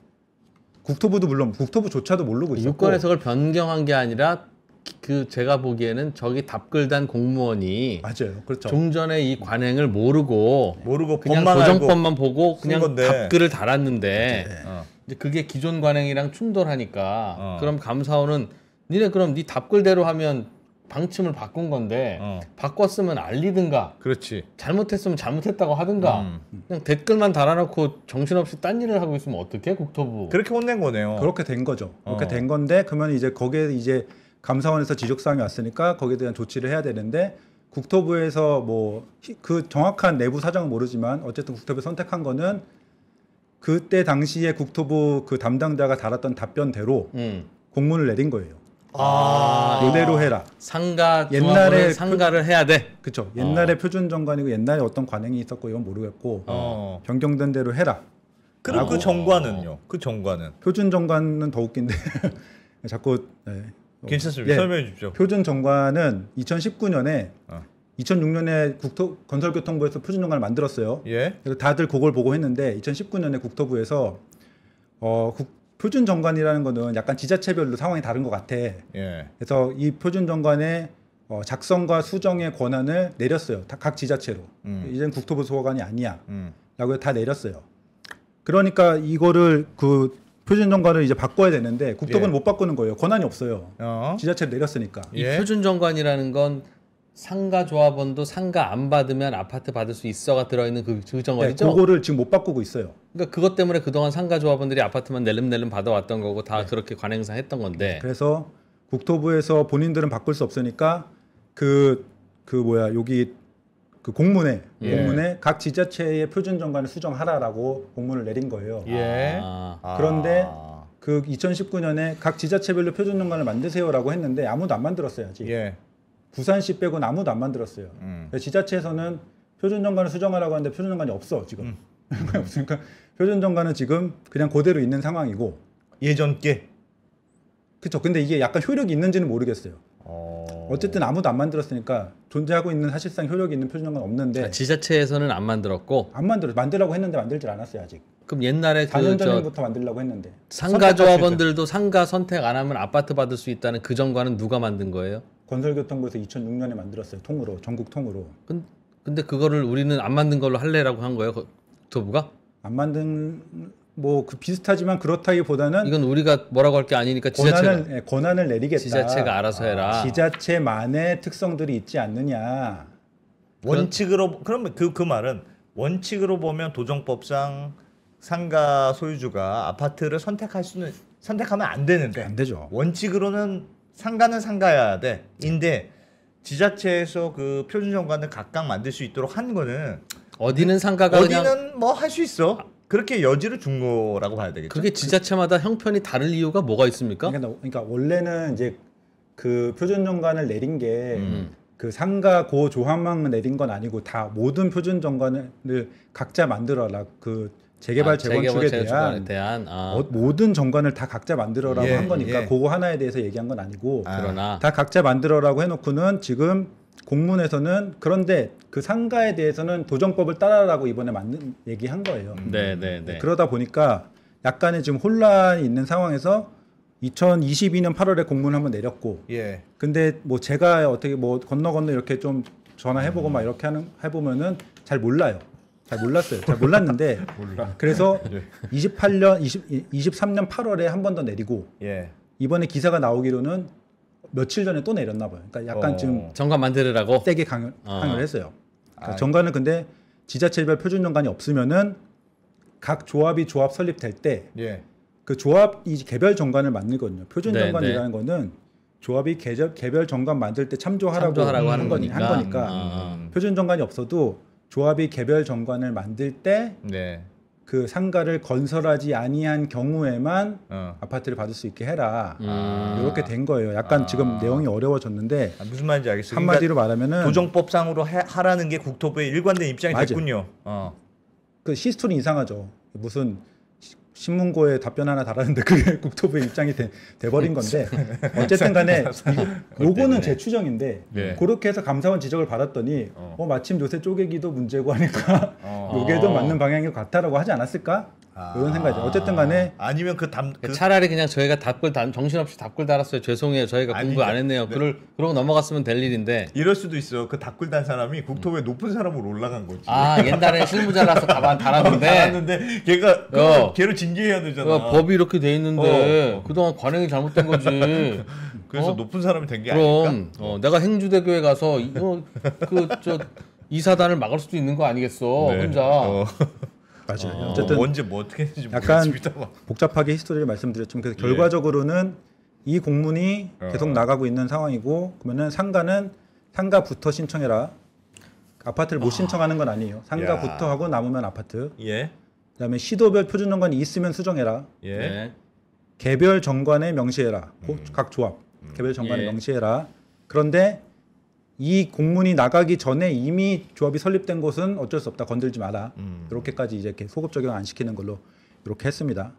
국토부도 물론 국토부조차도 모르고 있었고 유권 해석을 변경한 게 아니라 그 제가 보기에는 저기 답글단 공무원이 맞아요. 그렇죠. 종전에 이 관행을 모르고 그냥 법만 도정법만 보고 쓴 그냥 건데. 답글을 달았는데 어. 이제 그게 기존 관행이랑 충돌하니까 어. 그럼 감사원은 니네 그럼 네 답글대로 하면 방침을 바꾼 건데 바꿨으면 알리든가 그렇지. 잘못했으면 잘못했다고 하든가 그냥 댓글만 달아놓고 정신없이 딴 일을 하고 있으면 어떡해 국토부. 그렇게 혼낸 거네요. 그렇게 된 거죠. 그렇게 된 건데 그러면 이제 거기에 이제 감사원에서 지적사항이 왔으니까 거기에 대한 조치를 해야 되는데 국토부에서 뭐 그 정확한 내부 사정은 모르지만 어쨌든 국토부 선택한 거는 그때 당시에 국토부 그 담당자가 달았던 답변대로 공문을 내린 거예요. 이대로 해라. 상가 옛날에 조합원은 상가를 해야 돼. 그렇죠. 옛날에 표준 정관이고 옛날에 어떤 관행이 있었고 이건 모르겠고 변경된 대로 해라. 그럼 그 정관은요? 그 정관은 표준 정관은 더 웃긴데 자꾸 괜찮습니다. 설명해 주십시오. 표준 정관은 2019년에 2006년에 건설교통부에서 표준 정관을 만들었어요. 예. 그래서 다들 그걸 보고 했는데 2019년에 국토부에서 표준 정관이라는 거는 약간 지자체별로 상황이 다른 것 같아. 예. 그래서 이 표준 정관의 작성과 수정의 권한을 내렸어요. 각 지자체로. 이제는 국토부 소관이 아니야. 라고 다 내렸어요. 그러니까 이거를 그 표준 정관을 이제 바꿔야 되는데 국토부는 예. 못 바꾸는 거예요. 권한이 없어요. 지자체를 내렸으니까. 이 예. 표준 정관이라는 건 상가 조합원도 상가 안 받으면 아파트 받을 수 있어가 들어있는 그 네, 정관이죠. 그거를 지금 못 바꾸고 있어요. 그러니까 그것 때문에 그동안 상가 조합원들이 아파트만 낼름낼름 받아왔던 거고 다 그렇게 관행상 했던 건데. 그래서 국토부에서 본인들은 바꿀 수 없으니까 여기 그 공문에 각 지자체의 표준 정관을 수정하라라고 공문을 내린 거예요. 예. 그런데 그 2019년에 각 지자체별로 표준 정관을 만드세요라고 했는데 아무도 안 만들었어요. 아직. 예. 부산시 빼고는 아무도 안 만들었어요. 그래서 지자체에서는 표준 정관을 수정하라고 하는데 표준 정관이 없어 지금. 없으니까 표준 정관은 지금 그냥 그대로 있는 상황이고. 예전 게. 그렇죠. 근데 이게 약간 효력이 있는지는 모르겠어요. 어쨌든 아무도 안 만들었으니까 존재하고 있는 사실상 효력이 있는 표준 정관 없는데 아, 지자체에서는 안 만들었고. 안 만들라고 했는데 만들질 않았어요 아직. 그럼 옛날에 4년 그 전부터 만들려고 했는데 상가 조합원들도 상가 선택 안 하면 아파트 받을 수 있다는 그 정관은 누가 만든 거예요? 건설교통부에서 2006년에 만들었어요. 통으로 전국 통으로. 근데 그거를 우리는 안 만든 걸로 할래라고 한 거예요, 국토부가? 안 만든 그 비슷하지만 그렇다기보다는 이건 우리가 뭐라고 할 게 아니니까 권한을 내리겠다. 지자체가 알아서 해라. 지자체만의 특성들이 있지 않느냐. 원칙으로 그러면 그 말은 원칙으로 보면 도정법상 상가 소유주가 아파트를 선택하면 안 되는데 안 되죠. 원칙으로는 상가는 상가여야 돼. 인데 지자체에서 그 표준 정관을 각각 만들 수 있도록 한 거는 어디는 상가가 그냥 어디는 뭐 할 수 있어. 그렇게 여지를 준 거라고 봐야 되겠죠. 그게 지자체마다 형편이 다를 이유가 뭐가 있습니까? 그러니까 원래는 이제 그 표준 정관을 내린 게 그 상가 고 조합만 내린 건 아니고 다 모든 표준 정관을 각자 만들어라. 그 재개발 재건축에 대한 모든 정관을 다 각자 만들어라고 한 거니까 그거 하나에 대해서 얘기한 건 아니고 그러나 다 각자 만들어라고 해놓고는 지금 공문에서는 그런데 그 상가에 대해서는 도정법을 따라라고 이번에 얘기한 거예요. 네. 그러다 보니까 약간의 지금 혼란이 있는 상황에서 2022년 8월에 공문을 한번 내렸고, 예. 근데 뭐 제가 어떻게 뭐 건너 이렇게 좀 전화해보고 막 이렇게 해보면은 잘 몰라요. 잘 몰랐어요. 잘 몰랐는데 그래서 23년 8월에 한 번 더 내리고 이번에 기사가 나오기로는 며칠 전에 또 내렸나 봐요. 그러니까 약간 좀 정관 만들으라고 세게 강요를 했어요. 그러니까 정관은 근데 지자체별 표준 정관이 없으면은 각 조합이 조합 설립될 때 그 조합이 개별 정관을 만들거든요. 표준 정관이라는 거는 조합이 개별 정관 만들 때 참조하라고 하는 거니까 표준 정관이 없어도 조합이 개별 정관을 만들 때 그 상가를 건설하지 아니한 경우에만 아파트를 받을 수 있게 해라. 이렇게 된 거예요. 약간 지금 내용이 어려워졌는데 무슨 말인지 알겠어요. 한마디로 말하면은 도정법상으로 하라는 게 국토부의 일관된 입장이 맞아요. 됐군요. 그 시스템이 이상하죠. 무슨 신문고에 답변 하나 달았는데 그게 국토부의 입장이 돼버린 건데 어쨌든 간에 요거는 제 추정인데 그렇게 해서 감사원 지적을 받았더니 마침 요새 쪼개기도 문제고 하니까 요게도 맞는 방향인 것 같다라고 하지 않았을까? 이런 생각이죠. 어쨌든 간에 아니면 차라리 그냥 저희가 정신없이 답글 달았어요. 죄송해요. 저희가 공부 안 했네요. 그러고 넘어갔으면 될 일인데 이럴 수도 있어. 그 답글 단 사람이 국토부에 높은 사람으로 올라간 거지. 옛날에 실무 잘라서 답안 달았는데 걔가 걔를 징계해야 되잖아. 법이 이렇게 돼 있는데 그동안 관행이 잘못된 거지. 그래서 높은 사람이 된 게 아닐까? 그럼 내가 행주대교에 가서 이사단을 막을 수도 있는 거 아니겠어. 혼자. 맞아요. 어쨌든 언제 뭐 어떻게 했는지 약간 모르겠습니다. 복잡하게 히스토리를 말씀드렸지만 그래서 결과적으로는 이 공문이 계속 나가고 있는 상황이고 그러면은 상가부터 신청해라. 아파트를 못 신청하는 건 아니에요. 상가부터 하고 남으면 아파트. 그다음에 시도별 표준 정관이 있으면 수정해라. 개별 정관에 명시해라. 각 조합 개별 정관에 명시해라. 그런데 이 공문이 나가기 전에 이미 조합이 설립된 곳은 어쩔 수 없다. 건들지 마라. 이렇게까지 이제 이렇게 소급 적용 안 시키는 걸로 이렇게 했습니다.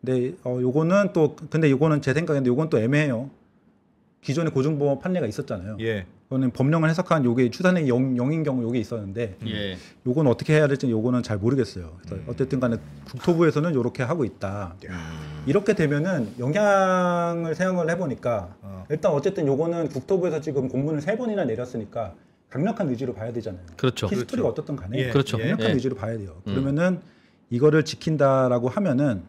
근데 요거는 제 생각인데 요건 또 애매해요. 기존에 고등법원 판례가 있었잖아요. 그거는 법령을 해석한 요게 추산의 영인 경우 요게 있었는데 요건 어떻게 해야 될지 요거는 잘 모르겠어요. 그래서 어쨌든 간에 국토부에서는 요렇게 하고 있다. 이렇게 되면은 영향을 생각을 해보니까 일단 어쨌든 요거는 국토부에서 지금 공문을 3번이나 내렸으니까 강력한 의지로 봐야 되잖아요. 그렇죠. 히스토리가 어떻든 간에 그렇죠. 강력한 의지로 봐야 돼요. 그러면은 이거를 지킨다라고 하면은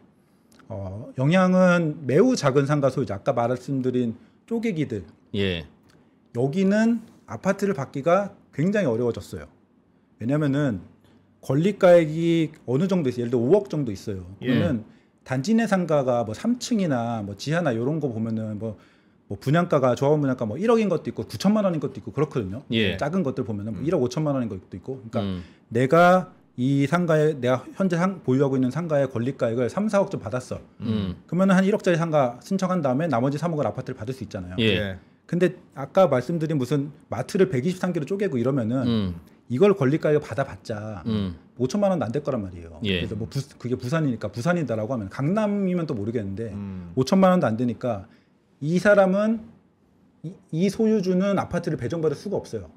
영향은 매우 작은 상가 소유자, 아까 말씀드린 쪼개기들 예. 여기는 아파트를 받기가 굉장히 어려워졌어요. 왜냐면은 권리가액이 어느 정도 있어요. 예를 들어 5억 정도 있어요. 그러면 단지 내 상가가 뭐 3층이나 뭐 지하나 이런 거 보면은 뭐 분양가가 조합원 분양가 뭐 1억인 것도 있고 9천만 원인 것도 있고 그렇거든요. 예. 작은 것들 보면은 뭐 1억 5천만 원인 것도 있고. 그러니까 내가 이 상가에 내가 현재 보유하고 있는 상가의 권리가액을 3, 4억 좀 받았어. 그러면은 한 1억짜리 상가 신청한 다음에 나머지 3억을 아파트를 받을 수 있잖아요. 예. 근데 아까 말씀드린 무슨 마트를 123개로 쪼개고 이러면은 이걸 권리가액을 받아봤자 5천만 원도 안 될 거란 말이에요. 예. 그래서 뭐 그게 부산이니까 부산이다라고 하면 강남이면 또 모르겠는데 5천만 원도 안 되니까 이 사람은 이 소유주는 아파트를 배정받을 수가 없어요.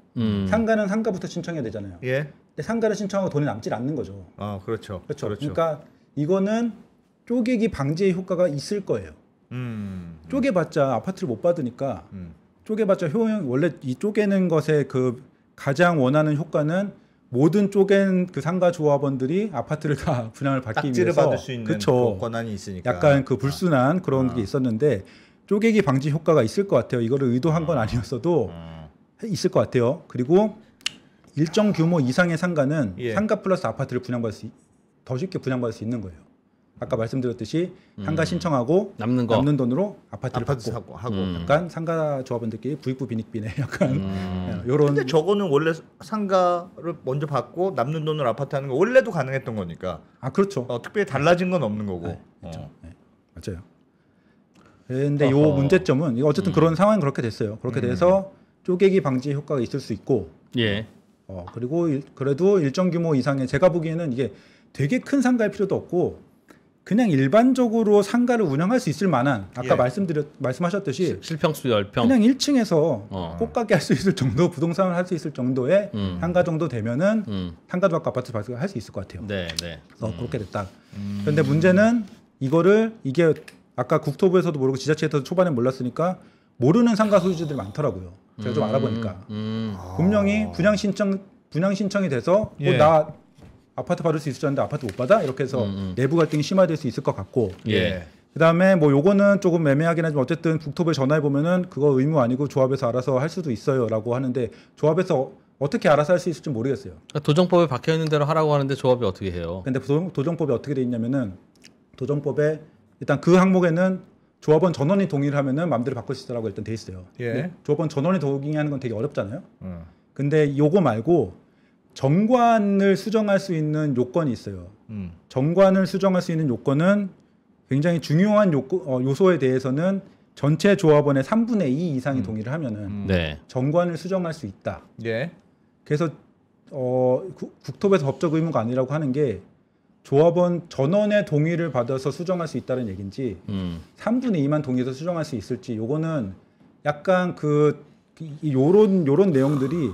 상가는 상가부터 신청해야 되잖아요. 예. 근데 상가를 신청하고 돈이 남질 않는 거죠. 그렇죠. 그렇죠. 그러니까 이거는 쪼개기 방지의 효과가 있을 거예요. 쪼개봤자 아파트를 못 받으니까 쪼개봤자 효용 원래 이 쪼개는 것의 그 가장 원하는 효과는 모든 쪼갠 그 상가 조합원들이 아파트를 다 분양을 받기 딱지를 위해서 받을 수 있는 그쵸. 그 권한이 있으니까. 약간 그 불순한 그런 게 있었는데 쪼개기 방지 효과가 있을 것 같아요. 이거를 의도한 건 아니었어도 있을 것 같아요. 그리고 일정 규모 이상의 상가는 예. 상가 플러스 아파트를 더 쉽게 분양받을 수 있는 거예요. 아까 말씀드렸듯이 상가 신청하고 남는 거. 남는 돈으로 아파트를 아파트 받고 하고. 약간 상가 조합원들끼리 부익부 빈익빈의 약간 요런 근데 저거는 원래 상가를 먼저 받고 남는 돈으로 아파트 하는 거 원래도 가능했던 거니까. 그렇죠. 특별히 달라진 건 없는 거고. 네, 그렇죠. 네, 맞아요. 근데 요 문제점은 이거 어쨌든 그런 상황이 그렇게 됐어요. 그렇게 돼서 쪼개기 방지 효과가 있을 수 있고 예. 그리고 그래도 일정 규모 이상의 제가 보기에는 이게 되게 큰 상가일 필요도 없고 그냥 일반적으로 상가를 운영할 수 있을 만한 아까 말씀하셨듯이 실평수 10평. 그냥 1층에서 꽃가게 할 수 있을 정도 부동산을 할 수 있을 정도의 상가 정도 되면은 상가도 받고 아파트 받고 할 수 있을 것 같아요. 네, 네. 그래서 그렇게 됐다. 그런데 문제는 이게 아까 국토부에서도 모르고 지자체에서도 초반에 몰랐으니까 모르는 상가 소유주들이 많더라고요. 제가 좀 알아보니까 분명히 분양 신청이 돼서 나 아파트 받을 수 있을 줄 알았는데 아파트 못 받아? 이렇게 해서 내부 갈등이 심화될 수 있을 것 같고 예. 그다음에 뭐 요거는 조금 애매하긴 하지만 어쨌든 국토부에 전화해 보면은 그거 의무 아니고 조합에서 알아서 할 수도 있어요라고 하는데 조합에서 어떻게 알아서 할 수 있을지 모르겠어요. 도정법에 박혀 있는 대로 하라고 하는데 조합이 어떻게 해요? 근데 도정법에 어떻게 돼 있냐면은 도정법에 일단 그 항목에는 조합원 전원이 동의를 하면은 마음대로 바꿀 수 있다라고 일단 돼 있어요. 예. 조합원 전원이 동의하는 건 되게 어렵잖아요. 근데 요거 말고 정관을 수정할 수 있는 요건이 있어요. 정관을 수정할 수 있는 요건은 굉장히 중요한 요소에 대해서는 전체 조합원의 3분의 2 이상이 동의를 하면은 네. 정관을 수정할 수 있다. 예. 그래서 국토부에서 법적 의무가 아니라고 하는 게 조합원 전원의 동의를 받아서 수정할 수 있다는 얘기인지 3분의 2만 동의해서 수정할 수 있을지 요거는 약간 요런 내용들이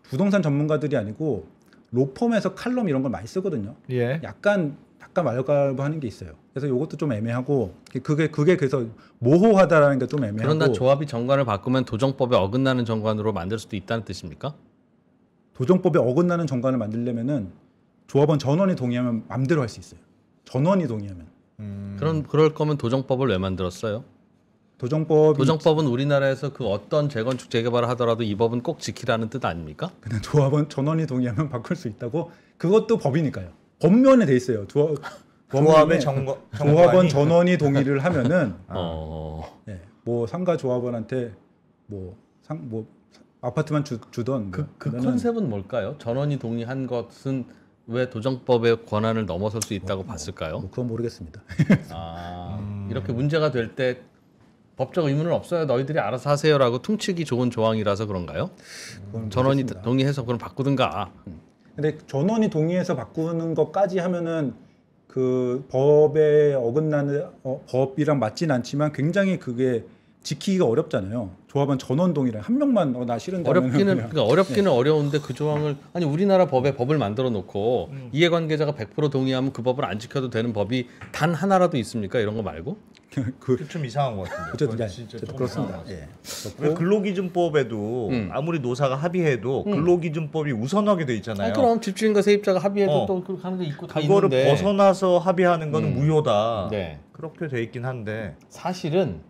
부동산 전문가들이 아니고 로펌에서 칼럼 이런 걸 많이 쓰거든요. 예. 약간 말갈부하는 게 있어요. 그래서 이것도 좀 애매하고 그게 그래서 모호하다라는 게 좀 애매하고. 그런다 조합이 정관을 바꾸면 도정법에 어긋나는 정관으로 만들 수도 있다는 뜻입니까? 도정법에 어긋나는 정관을 만들려면은 조합원 전원이 동의하면 마음대로 할 수 있어요. 전원이 동의하면. 그럴 거면 도정법을 왜 만들었어요? 도정법은 우리나라에서 그 어떤 재건축 재개발을 하더라도 이 법은 꼭 지키라는 뜻 아닙니까? 그냥 조합원 전원이 동의하면 바꿀 수 있다고. 그것도 법이니까요. 법면에 돼 있어요. 조합의 조합원 전원이 동의를 하면은 네. 뭐 상가 조합원한테 뭐 아파트만 주던 그 컨셉은 뭘까요? 전원이 동의한 것은 왜 도정법의 권한을 넘어설 수 있다고 봤을까요? 그건 모르겠습니다. 이렇게 문제가 될 때 법적 의무는 없어요. 너희들이 알아서 하세요라고 퉁치기 좋은 조항이라서 그런가요? 전원이 동의해서 그럼 바꾸든가. 근데 전원이 동의해서 바꾸는 것까지 하면은 그 법에 어긋나는 법이랑 맞진 않지만 굉장히 그게 지키기가 어렵잖아요. 조합원 전원 동의를 한 명만 나 싫은데 어렵기는 어려운데 그 조항을 우리나라 법에 법을 만들어 놓고 이해관계자가 100% 동의하면 그 법을 안 지켜도 되는 법이 단 하나라도 있습니까? 이런 거 말고? 좀 이상한 것 같은데. 어쨌든 그건 예, 진짜 어쨌든 좀 그렇습니다. 이상한 것 예. 같아요. 왜 근로기준법에도 아무리 노사가 합의해도 근로기준법이 우선하게 돼 있잖아요. 아니, 그럼 집주인과 세입자가 합의해도 어. 또 그렇게 하는 게 있고 다 그거를 있는데 벗어나서 합의하는 거는 무효다. 네. 그렇게 돼 있긴 한데. 사실은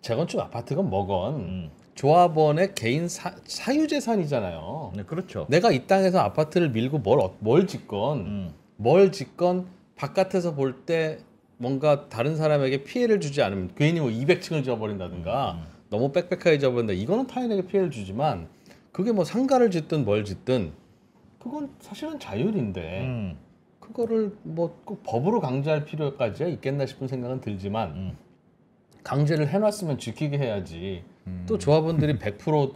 재건축 아파트건 뭐건 음. 조합원의 개인 사유재산이잖아요. 네, 그렇죠. 내가 이 땅에서 아파트를 밀고 뭘 짓건 뭘 짓건 바깥에서 볼 때 뭔가 다른 사람에게 피해를 주지 않으면 괜히 뭐 200층을 지어버린다든가 너무 빽빽하게 지어버린다 이거는 타인에게 피해를 주지만 그게 뭐 상가를 짓든 뭘 짓든 그건 사실은 자율인데 그거를 뭐 꼭 법으로 강제할 필요까지야 있겠나 싶은 생각은 들지만 강제를 해놨으면 지키게 해야지 또 조합원들이 100%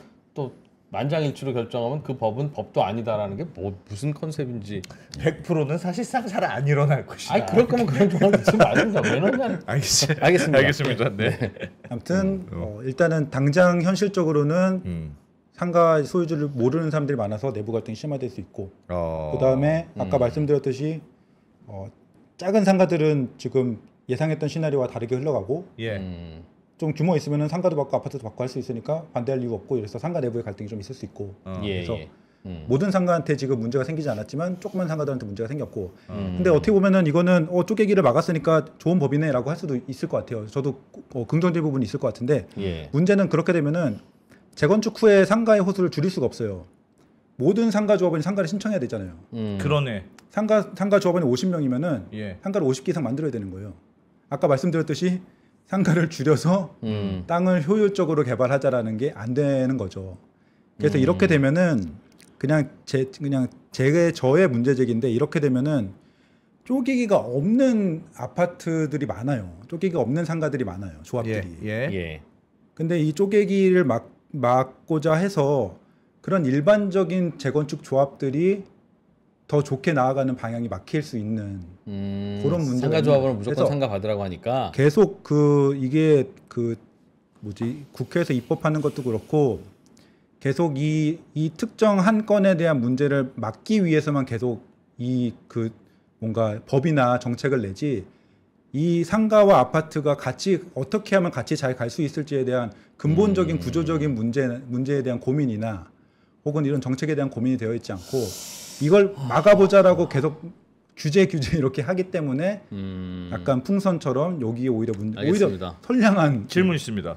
만장일치로 결정하면 그 법은 법도 아니다라는 게 뭐 무슨 컨셉인지 100%는 사실상 잘 안 일어날 것이다. 아니 그럴 거면 그런 조합 지금 말든가 왜 넣냐 알겠습니다. 알겠습니다. 네. 아무튼 일단은 당장 현실적으로는 상가 소유주를 모르는 사람들이 많아서 내부 갈등이 심화될 수 있고 그다음에 아까 말씀드렸듯이 작은 상가들은 지금 예상했던 시나리오와 다르게 흘러가고 예. 좀 규모 있으면은 상가도 받고 아파트도 받고 할 수 있으니까 반대할 이유가 없고 이래서 상가 내부의 갈등이 좀 있을 수 있고 그래서 모든 상가한테 지금 문제가 생기지 않았지만 조그만 상가들한테 문제가 생겼고 근데 어떻게 보면은 이거는 쪼개기를 막았으니까 좋은 법이네라고 할 수도 있을 것 같아요. 저도 긍정적인 부분이 있을 것 같은데 문제는 그렇게 되면은 재건축 후에 상가의 호수를 줄일 수가 없어요. 모든 상가 조합원이 상가를 신청해야 되잖아요. 그러네. 상가 조합원이 50명이면은 예. 상가를 50개 이상 만들어야 되는 거예요. 아까 말씀드렸듯이 상가를 줄여서 땅을 효율적으로 개발하자라는 게 안 되는 거죠. 그래서 이렇게 되면은 그냥 저의 문제제기인데 이렇게 되면은 쪼개기가 없는 아파트들이 많아요. 쪼개기가 없는 상가들이 많아요. 조합들이. 예. 근데 이 쪼개기를 막고자 해서 그런 일반적인 재건축 조합들이 더 좋게 나아가는 방향이 막힐 수 있는 그런 문제가 상가 조합원은 무조건 그래서 상가 받으라고 하니까 계속 이게 국회에서 입법하는 것도 그렇고 계속 이 특정 한 건에 대한 문제를 막기 위해서만 계속 뭔가 법이나 정책을 내지 이 상가와 아파트가 같이 어떻게 하면 같이 잘 갈 수 있을지에 대한 근본적인 구조적인 문제에 대한 고민이나 혹은 이런 정책에 대한 고민이 되어 있지 않고 이걸 막아보자라고 계속 규제 이렇게 하기 때문에 약간 풍선처럼 여기에 오히려 선량한 질문 있습니다.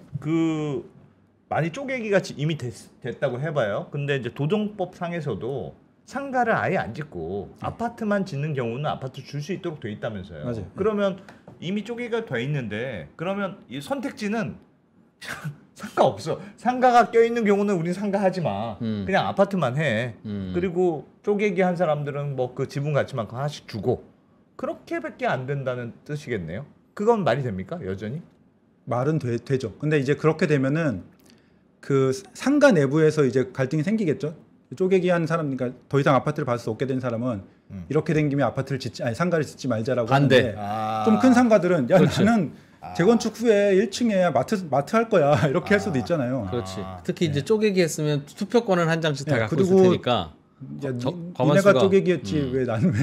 많이 쪼개기가 이미 됐다고 해봐요. 근데 이제 도정법 상에서도 상가를 아예 안 짓고 아파트만 짓는 경우는 아파트 줄 수 있도록 돼 있다면서요. 맞아요. 그러면 이미 쪼개기가 돼 있는데 그러면 이 선택지는 상가 없어. 상가가 껴있는 경우는 우린 상가 하지 마. 그냥 아파트만 해. 그리고 쪼개기 한 사람들은 뭐 그 지분 가치만큼 하나씩 주고 그렇게밖에 안 된다는 뜻이겠네요. 그건 말이 됩니까? 여전히? 말은 되죠. 근데 이제 그렇게 되면은 그 상가 내부에서 이제 갈등이 생기겠죠. 쪼개기 한 사람, 그러니까 더 이상 아파트를 받을 수 없게 된 사람은 이렇게 된 김에 상가를 짓지 말자라고 반대. 하는데 좀 큰 상가들은 나는 재건축 후에 1층에 마트 할 거야 이렇게 할 수도 있잖아요. 그렇지. 특히 이제 쪼개기 했으면 투표권은 한 장씩 다 갖고 있을 그리고 테니까. 니네가 쪼개기였지 왜 나는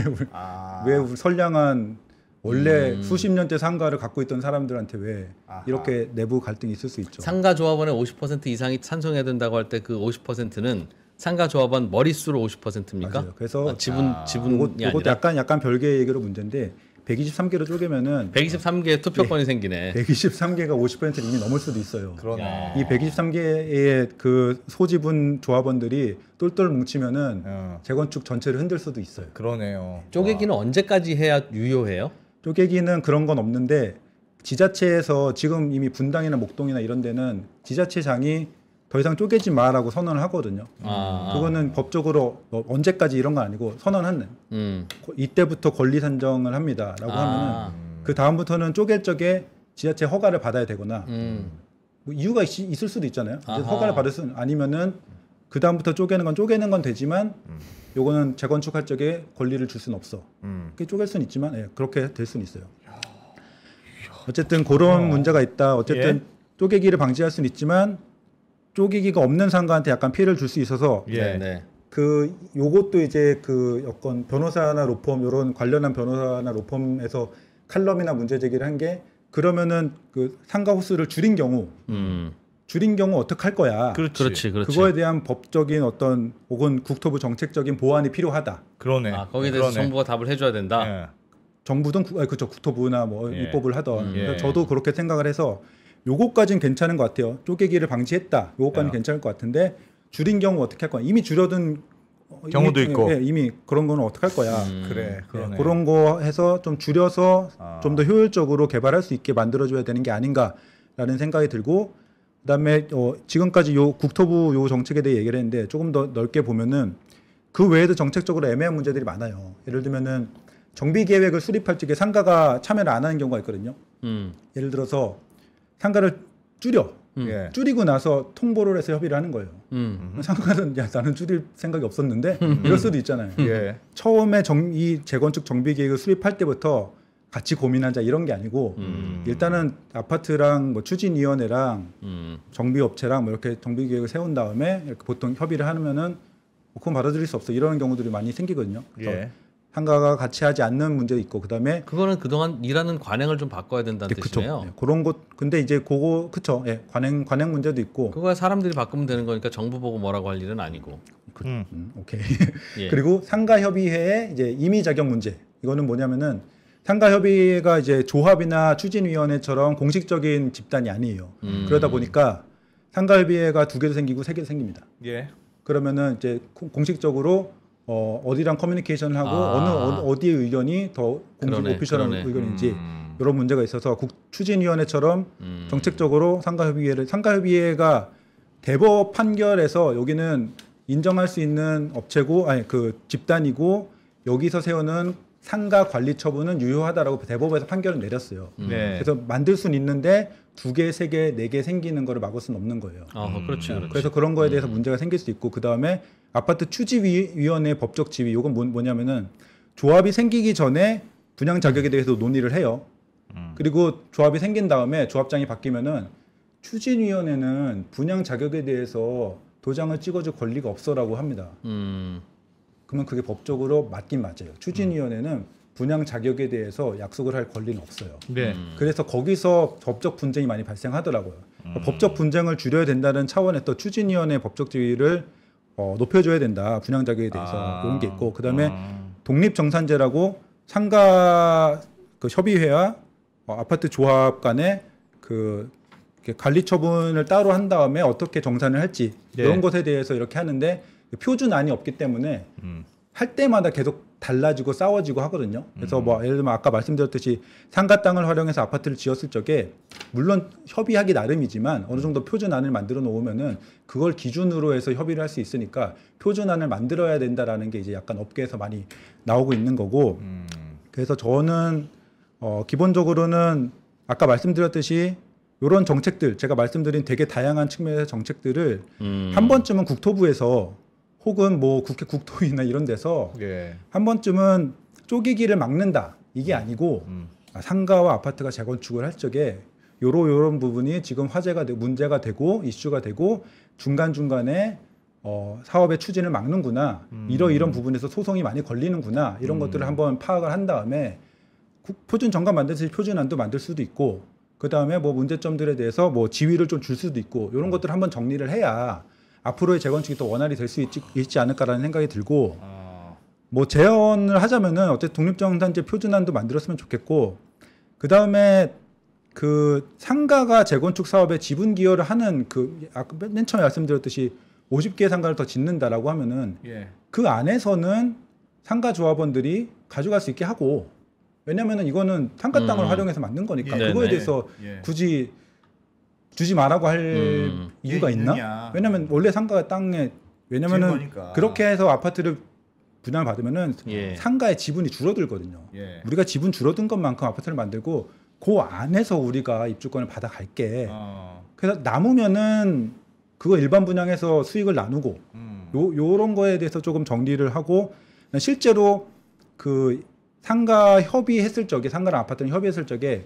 왜 선량한 원래 수십 년째 상가를 갖고 있던 사람들한테 왜 이렇게 내부 갈등이 있을 수 있죠. 상가 조합원의 50% 이상이 찬성해야 된다고 할 때 그 50%는 상가 조합원 머릿수로 50%입니까? 맞아요. 그래서 지분이 이것도 아니라 약간 별개의 얘기로 문제인데 123개로 쪼개면은 123개의 투표권이 생기네. 123개가 50%를 이미 넘을 수도 있어요. 그러네. 이 123개의 그 소지분 조합원들이 똘똘 뭉치면은 재건축 전체를 흔들 수도 있어요. 그러네요. 쪼개기는 언제까지 해야 유효해요? 쪼개기는 그런 건 없는데 지자체에서 지금 이미 분당이나 목동이나 이런 데는 지자체장이 더 이상 쪼개지 마라고 선언을 하거든요. 그거는 법적으로 언제까지 이런 건 아니고 선언하는 이때부터 권리 산정을 합니다라고 하면은 그 다음부터는 쪼갤 적에 지자체 허가를 받아야 되거나 뭐 이유가 있을 수도 있잖아요. 허가를 받을 수는 아니면은 그 다음부터 쪼개는 건 되지만 요거는 재건축할 적에 권리를 줄 수는 없어. 그게 쪼갤 수는 있지만 그렇게 될 수는 있어요. 어쨌든 그런 문제가 있다. 어쨌든 쪼개기를 방지할 수는 있지만 쪼개기가 없는 상가한테 약간 피해를 줄 수 있어서 요것도 이제 여건 변호사나 로펌 이런 관련한 변호사나 로펌에서 칼럼이나 문제 제기를 한 게 그러면은 그 상가 호수를 줄인 경우 어떻게 할 거야? 그렇지. 그거에 대한 법적인 어떤 혹은 국토부 정책적인 보완이 필요하다. 그러네. 거기에 대해서 정부가 답을 해줘야 된다. 예. 정부든 그렇죠, 국토부나 뭐 예. 입법을 하던. 예. 저도 그렇게 생각을 해서 요거까지는 괜찮은 것 같아요. 쪼개기를 방지했다. 요거까지는 괜찮을 것 같은데 줄인 경우 어떻게 할 거야? 이미 줄어든 경우도 있고. 이미 그런 거는 어떻게 할 거야? 그래. 그러네. 그런 거 해서 좀 줄여서 좀 더 효율적으로 개발할 수 있게 만들어줘야 되는 게 아닌가라는 생각이 들고, 그다음에 지금까지 요 국토부 요 정책에 대해 얘기를 했는데 조금 더 넓게 보면은 그 외에도 정책적으로 애매한 문제들이 많아요. 예를 들면은 정비 계획을 수립할 적에 상가가 참여를 안 하는 경우가 있거든요. 예를 들어서 상가를 예. 줄이고 나서 통보를 해서 협의를 하는 거예요. 상가는 야 나는 줄일 생각이 없었는데 이럴 수도 있잖아요. 예. 처음에 이 재건축 정비 계획을 수립할 때부터 같이 고민하자 이런 게 아니고 일단은 아파트랑 뭐 추진위원회랑 정비업체랑 뭐 이렇게 정비 계획을 세운 다음에 이렇게 보통 협의를 하면은 그건 받아들일 수 없어 이런 경우들이 많이 생기거든요. 그래서 예. 상가가 같이 하지 않는 문제도 있고 그다음에 그거는 그동안 일하는 관행을 좀 바꿔야 된다는 뜻이네요. 네, 그런 것 근데 이제 그거 그쵸. 예, 관행 문제도 있고. 그거야 사람들이 바꾸면 되는 거니까 정부 보고 뭐라고 할 일은 아니고. 오케이. 예. 그리고 상가협의회의 이제 임의 자격 문제. 이거는 뭐냐면은 상가협의회가 이제 조합이나 추진위원회처럼 공식적인 집단이 아니에요. 그러다 보니까 상가협의회가 2개도 생기고 3개도 생깁니다. 예. 그러면은 이제 공식적으로 어디랑 커뮤니케이션을 하고 어디의 의견이 더 공식 오피셜한 의견인지 이런 문제가 있어서 추진위원회처럼 정책적으로 상가협의회가 대법 판결에서 여기는 인정할 수 있는 업체고 그 집단이고 여기서 세우는 상가 관리 처분은 유효하다라고 대법에서 판결을 내렸어요. 네. 그래서 만들 수는 있는데 2개, 3개, 4개 생기는 거를 막을 수는 없는 거예요. 그렇지. 그래서 그런 거에 대해서 문제가 생길 수 있고 그다음에 아파트 추진위원회 법적 지위 이건 뭐냐면은 조합이 생기기 전에 분양 자격에 대해서 논의를 해요. 그리고 조합이 생긴 다음에 조합장이 바뀌면은 추진위원회는 분양 자격에 대해서 도장을 찍어줄 권리가 없어라고 합니다. 그러면 그게 법적으로 맞긴 맞아요. 추진위원회는 분양 자격에 대해서 약속을 할 권리는 없어요. 네. 그래서 거기서 법적 분쟁이 많이 발생하더라고요. 법적 분쟁을 줄여야 된다는 차원에서 또 추진위원회 법적 지위를 높여줘야 된다. 분양 자격에 대해서 그런 게 있고 그다음에 독립정산제라고 상가 그 협의회와 아파트 조합 간에 그 관리 처분을 따로 한 다음에 어떻게 정산을 할지 이런 것에 대해서 이렇게 하는데 표준안이 없기 때문에 할 때마다 계속 달라지고 싸워지고 하거든요. 그래서 뭐 예를 들면 아까 말씀드렸듯이 상가 땅을 활용해서 아파트를 지었을 적에 물론 협의하기 나름이지만 어느 정도 표준안을 만들어 놓으면은 그걸 기준으로 해서 협의를 할 수 있으니까 표준안을 만들어야 된다라는 게 이제 약간 업계에서 많이 나오고 있는 거고. 그래서 저는 기본적으로는 아까 말씀드렸듯이 이런 정책들 제가 말씀드린 되게 다양한 측면의 정책들을 한 번쯤은 국토부에서 혹은 뭐 국회 국토위나 이런 데서 한 번쯤은 쪼개기를 막는다 이게 아니고 상가와 아파트가 재건축을 할 적에 요런 부분이 지금 화제가 되고 문제가 되고 이슈가 되고 중간중간에 사업의 추진을 막는구나 이런 부분에서 소송이 많이 걸리는구나 이런 것들을 한번 파악을 한 다음에 표준 정관 만들듯이 표준안도 만들 수도 있고 그 다음에 뭐 문제점들에 대해서 뭐 지위를 좀 줄 수도 있고 이런 것들을 한번 정리를 해야 앞으로의 재건축이 더 원활히 될 수 있지 않을까라는 생각이 들고 뭐 제언을 하자면은 어쨌든 독립정산제 표준안도 만들었으면 좋겠고 그 다음에 그 상가가 재건축 사업에 지분 기여를 하는 그 아까 맨 처음에 말씀드렸듯이 50개의 상가를 더 짓는다라고 하면은 그 안에서는 상가 조합원들이 가져갈 수 있게 하고 왜냐면은 이거는 상가 땅을 활용해서 만든 거니까 그거에 대해서 굳이 주지 말라고 할 이유가 있나? 왜냐면 원래 상가 땅에 왜냐면은 그렇게 해서 아파트를 분양을 받으면은 상가의 지분이 줄어들거든요. 우리가 지분 줄어든 것만큼 아파트를 만들고 그 안에서 우리가 입주권을 받아갈게. 그래서 남으면은 그거 일반 분양해서 수익을 나누고 요런 거에 대해서 조금 정리를 하고 실제로 그 상가 협의했을 적에 상가랑 아파트랑 협의했을 적에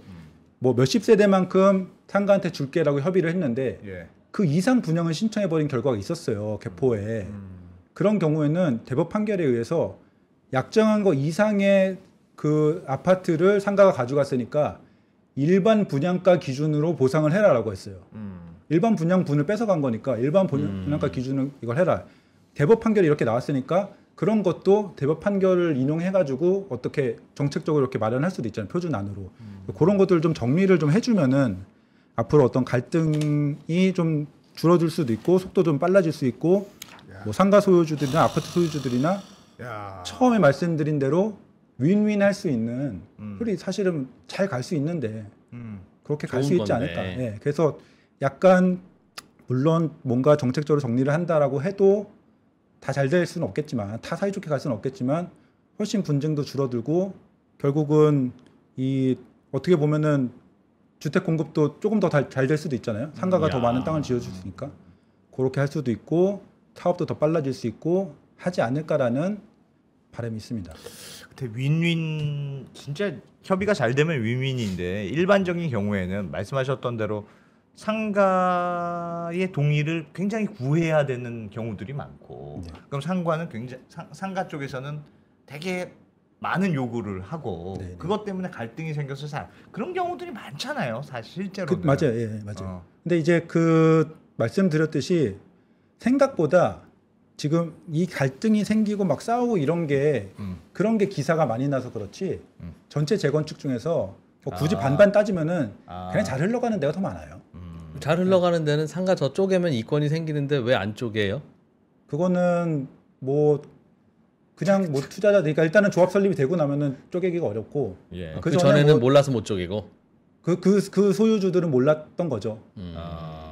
뭐 몇십 세대만큼 상가한테 줄게라고 협의를 했는데 그 이상 분양을 신청해버린 결과가 있었어요. 개포에. 그런 경우에는 대법 판결에 의해서 약정한 거 이상의 그 아파트를 상가가 가져갔으니까 일반 분양가 기준으로 보상을 해라라고 했어요. 일반 분양분을 뺏어간 거니까 일반 분양가 기준으로 이걸 해라. 대법 판결이 이렇게 나왔으니까 그런 것도 대법 판결을 인용해가지고 어떻게 정책적으로 이렇게 마련할 수도 있잖아요. 표준안으로. 그런 것들 좀 정리를 좀 해주면은 앞으로 어떤 갈등이 좀 줄어들 수도 있고 속도 좀 빨라질 수 있고 뭐 상가 소유주들이나 아파트 소유주들이나 처음에 말씀드린 대로 윈윈 할 수 있는 그리 사실은 잘 갈 수 있는데 그렇게 갈 수 있지 않을까. 예, 그래서 약간 물론 뭔가 정책적으로 정리를 한다라고 해도 다 잘 될 수는 없겠지만 다 사이좋게 갈 수는 없겠지만 훨씬 분쟁도 줄어들고 결국은 이 어떻게 보면은 주택 공급도 조금 더 잘 될 수도 있잖아요. 상가가 더 많은 땅을 지어줄 수 있으니까 그렇게 할 수도 있고 사업도 더 빨라질 수 있고 하지 않을까라는 바람이 있습니다. 근데 윈윈 진짜 협의가 잘 되면 윈윈인데 일반적인 경우에는 말씀하셨던 대로 상가의 동의를 굉장히 구해야 되는 경우들이 많고 그럼 상가는 굉장히 상가 쪽에서는 되게 많은 요구를 하고 그것 때문에 갈등이 생겨서 그런 경우들이 많잖아요. 사실 실제로는. 맞아요. 예, 맞아요. 근데 이제 그 말씀드렸듯이 생각보다 지금 이 갈등이 생기고 막 싸우고 이런 게 그런 게 기사가 많이 나서 그렇지 전체 재건축 중에서 뭐 굳이 반반 따지면은 그냥 잘 흘러가는 데가 더 많아요. 잘 흘러가는 데는 상가 저쪽에면 이권이 생기는데 왜 안 쪼개요? 그거는 뭐 그냥 뭐 투자자 그러니까 일단은 조합 설립이 되고 나면은 쪼개기가 어렵고 그 전에는 뭐 몰라서 못 쪼개고 그 소유주들은 몰랐던 거죠.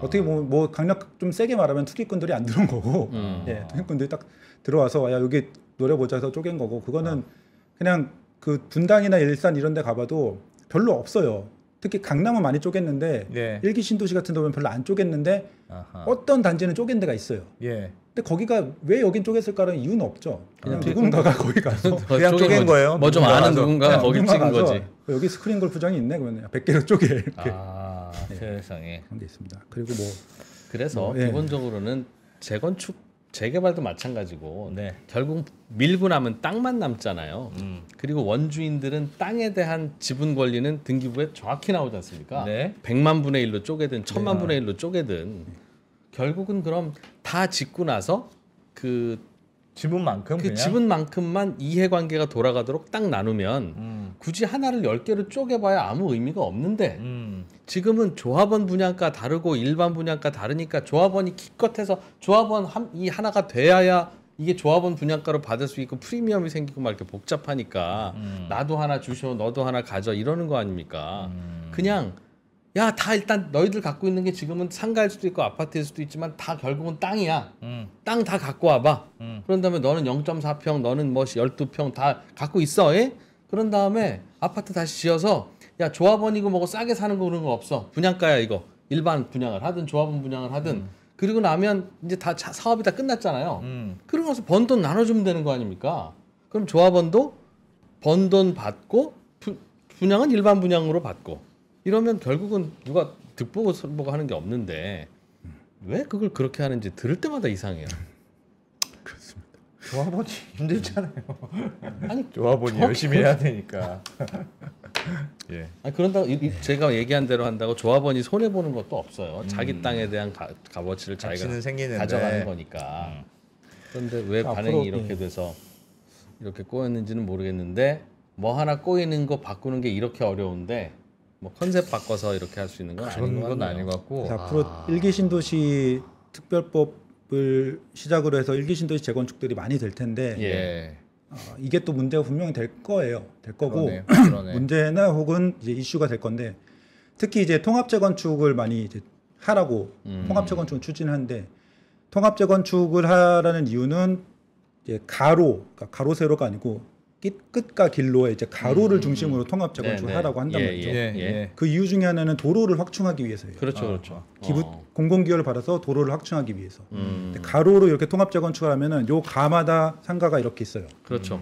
어떻게 뭐 강력 좀 세게 말하면 투기꾼들이 안 들어온 거고, 예, 투기꾼들이 딱 들어와서 야 여기 노려보자 해서 쪼갠 거고, 그거는 그냥 그 분당이나 일산 이런 데 가봐도 별로 없어요. 특히 강남은 많이 쪼갰는데 일기 신도시 같은 데 보면 별로 안 쪼갰는데 어떤 단지는 쪼갠 데가 있어요. 근데 거기가 왜 여긴 쪼갰을까라는 이유는 없죠. 그냥 누군가가 거기 가서 그냥 쪼갠 거예요. 뭐 좀 아는 누군가가 거기 찍은 거지. 여기 스크린 골프장이 있네 그러면 100개로 쪼개 이렇게. 세상에. 그런 게 있습니다. 그리고 뭐 그래서 기본적으로는 재건축 재개발도 마찬가지고 결국 밀고 나면 땅만 남잖아요. 그리고 원주인들은 땅에 대한 지분 권리는 등기부에 정확히 나오지 않습니까? 100만 분의 1로 쪼개든 1000만 분의 1로 쪼개든 결국은 그럼 다 짓고 나서 그 지분만큼만 이해관계가 돌아가도록 딱 나누면 굳이 하나를 10개로 쪼개봐야 아무 의미가 없는데 지금은 조합원 분양가 다르고 일반 분양가 다르니까 조합원이 기껏해서 조합원 이 하나가 돼야 이게 조합원 분양가로 받을 수 있고 프리미엄이 생기고 막 이렇게 복잡하니까 나도 하나 주셔 너도 하나 가져 이러는 거 아닙니까? 그냥 야 다 일단 너희들 갖고 있는 게 지금은 상가일 수도 있고 아파트일 수도 있지만 다 결국은 땅이야. 땅 다 갖고 와봐. 그런 다음에 너는 0.4평 너는 뭐 12평 다 갖고 있어. 그런 다음에 아파트 다시 지어서 야 조합원이고 뭐고 싸게 사는 거 그런 거 없어. 분양가야 이거. 일반 분양을 하든 조합원 분양을 하든 그리고 나면 이제 다 사업이 다 끝났잖아요. 그러고 나서 번 돈 나눠주면 되는 거 아닙니까? 그럼 조합원도 번 돈 받고 분양은 일반 분양으로 받고 이러면 결국은 누가 득보고 선보고 하는 게 없는데 왜 그걸 그렇게 하는지 들을 때마다 이상해요. 그렇습니다. 조합원이 힘들잖아요. 아니 조합원이 열심히 해야 되니까. 아니 그런다고 제가 얘기한 대로 한다고 조합원이 손해 보는 것도 없어요. 자기 땅에 대한 값어치를 자기가 가져가는 거니까. 그런데 왜 반응이 이렇게 돼서 이렇게 꼬였는지는 모르겠는데 뭐 하나 꼬이는 거 바꾸는 게 이렇게 어려운데. 뭐 컨셉 바꿔서 이렇게 할 수 있는 건 아닌 것 같고 앞으로 일기 신도시 특별법을 시작으로 해서 일기 신도시 재건축들이 많이 될 텐데 이게 또 문제가 분명히 될 거예요. 될 거고 문제나 혹은 이제 이슈가 될 건데 특히 이제 통합 재건축을 많이 이제 하라고 통합 재건축을 추진하는데 통합 재건축을 하라는 이유는 이제 그러니까 가로 세로가 아니고 끝과 길로에 이제 가로를 중심으로 통합 재건축을 하라고 한단 말이죠. 그 이유 중에 하나는 도로를 확충하기 위해서예요. 그렇죠. 공공기여를 받아서 도로를 확충하기 위해서. 가로로 이렇게 통합 재건축을 하면은 요 가마다 상가가 이렇게 있어요. 그렇죠.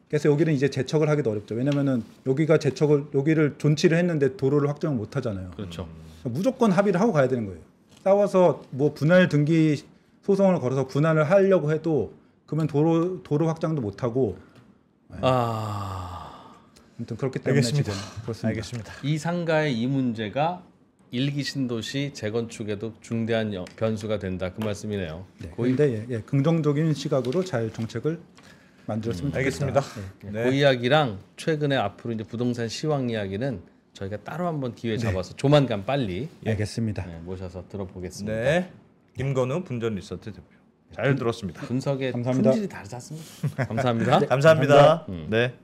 그래서 여기는 이제 재척을 하기도 어렵죠. 왜냐면은 여기를 존치를 했는데 도로를 확정을 못 하잖아요. 그렇죠. 무조건 합의를 하고 가야 되는 거예요. 싸워서 뭐 분할 등기 소송을 걸어서 분할을 하려고 해도 그러면 도로 확장도 못 하고 아무튼 그렇기 때문에 알겠습니다. 지금 그렇습니다. 알겠습니다. 이 상가의 이 문제가 일기 신도시 재건축에도 중대한 변수가 된다 그 말씀이네요. 네, 고이, 그런데 긍정적인 시각으로 잘 정책을 만들었으면 좋겠다. 알겠습니다. 그 이야기랑 최근에 앞으로 이제 부동산 시황 이야기는 저희가 따로 한번 기회 잡아서 조만간 빨리 알겠습니다. 모셔서 들어보겠습니다. 네. 김건우 분전 리서트 대표. 잘 들었습니다. 분석의 감사합니다. 품질이 다르지 않습니까? 감사합니다. 감사합니다. 네.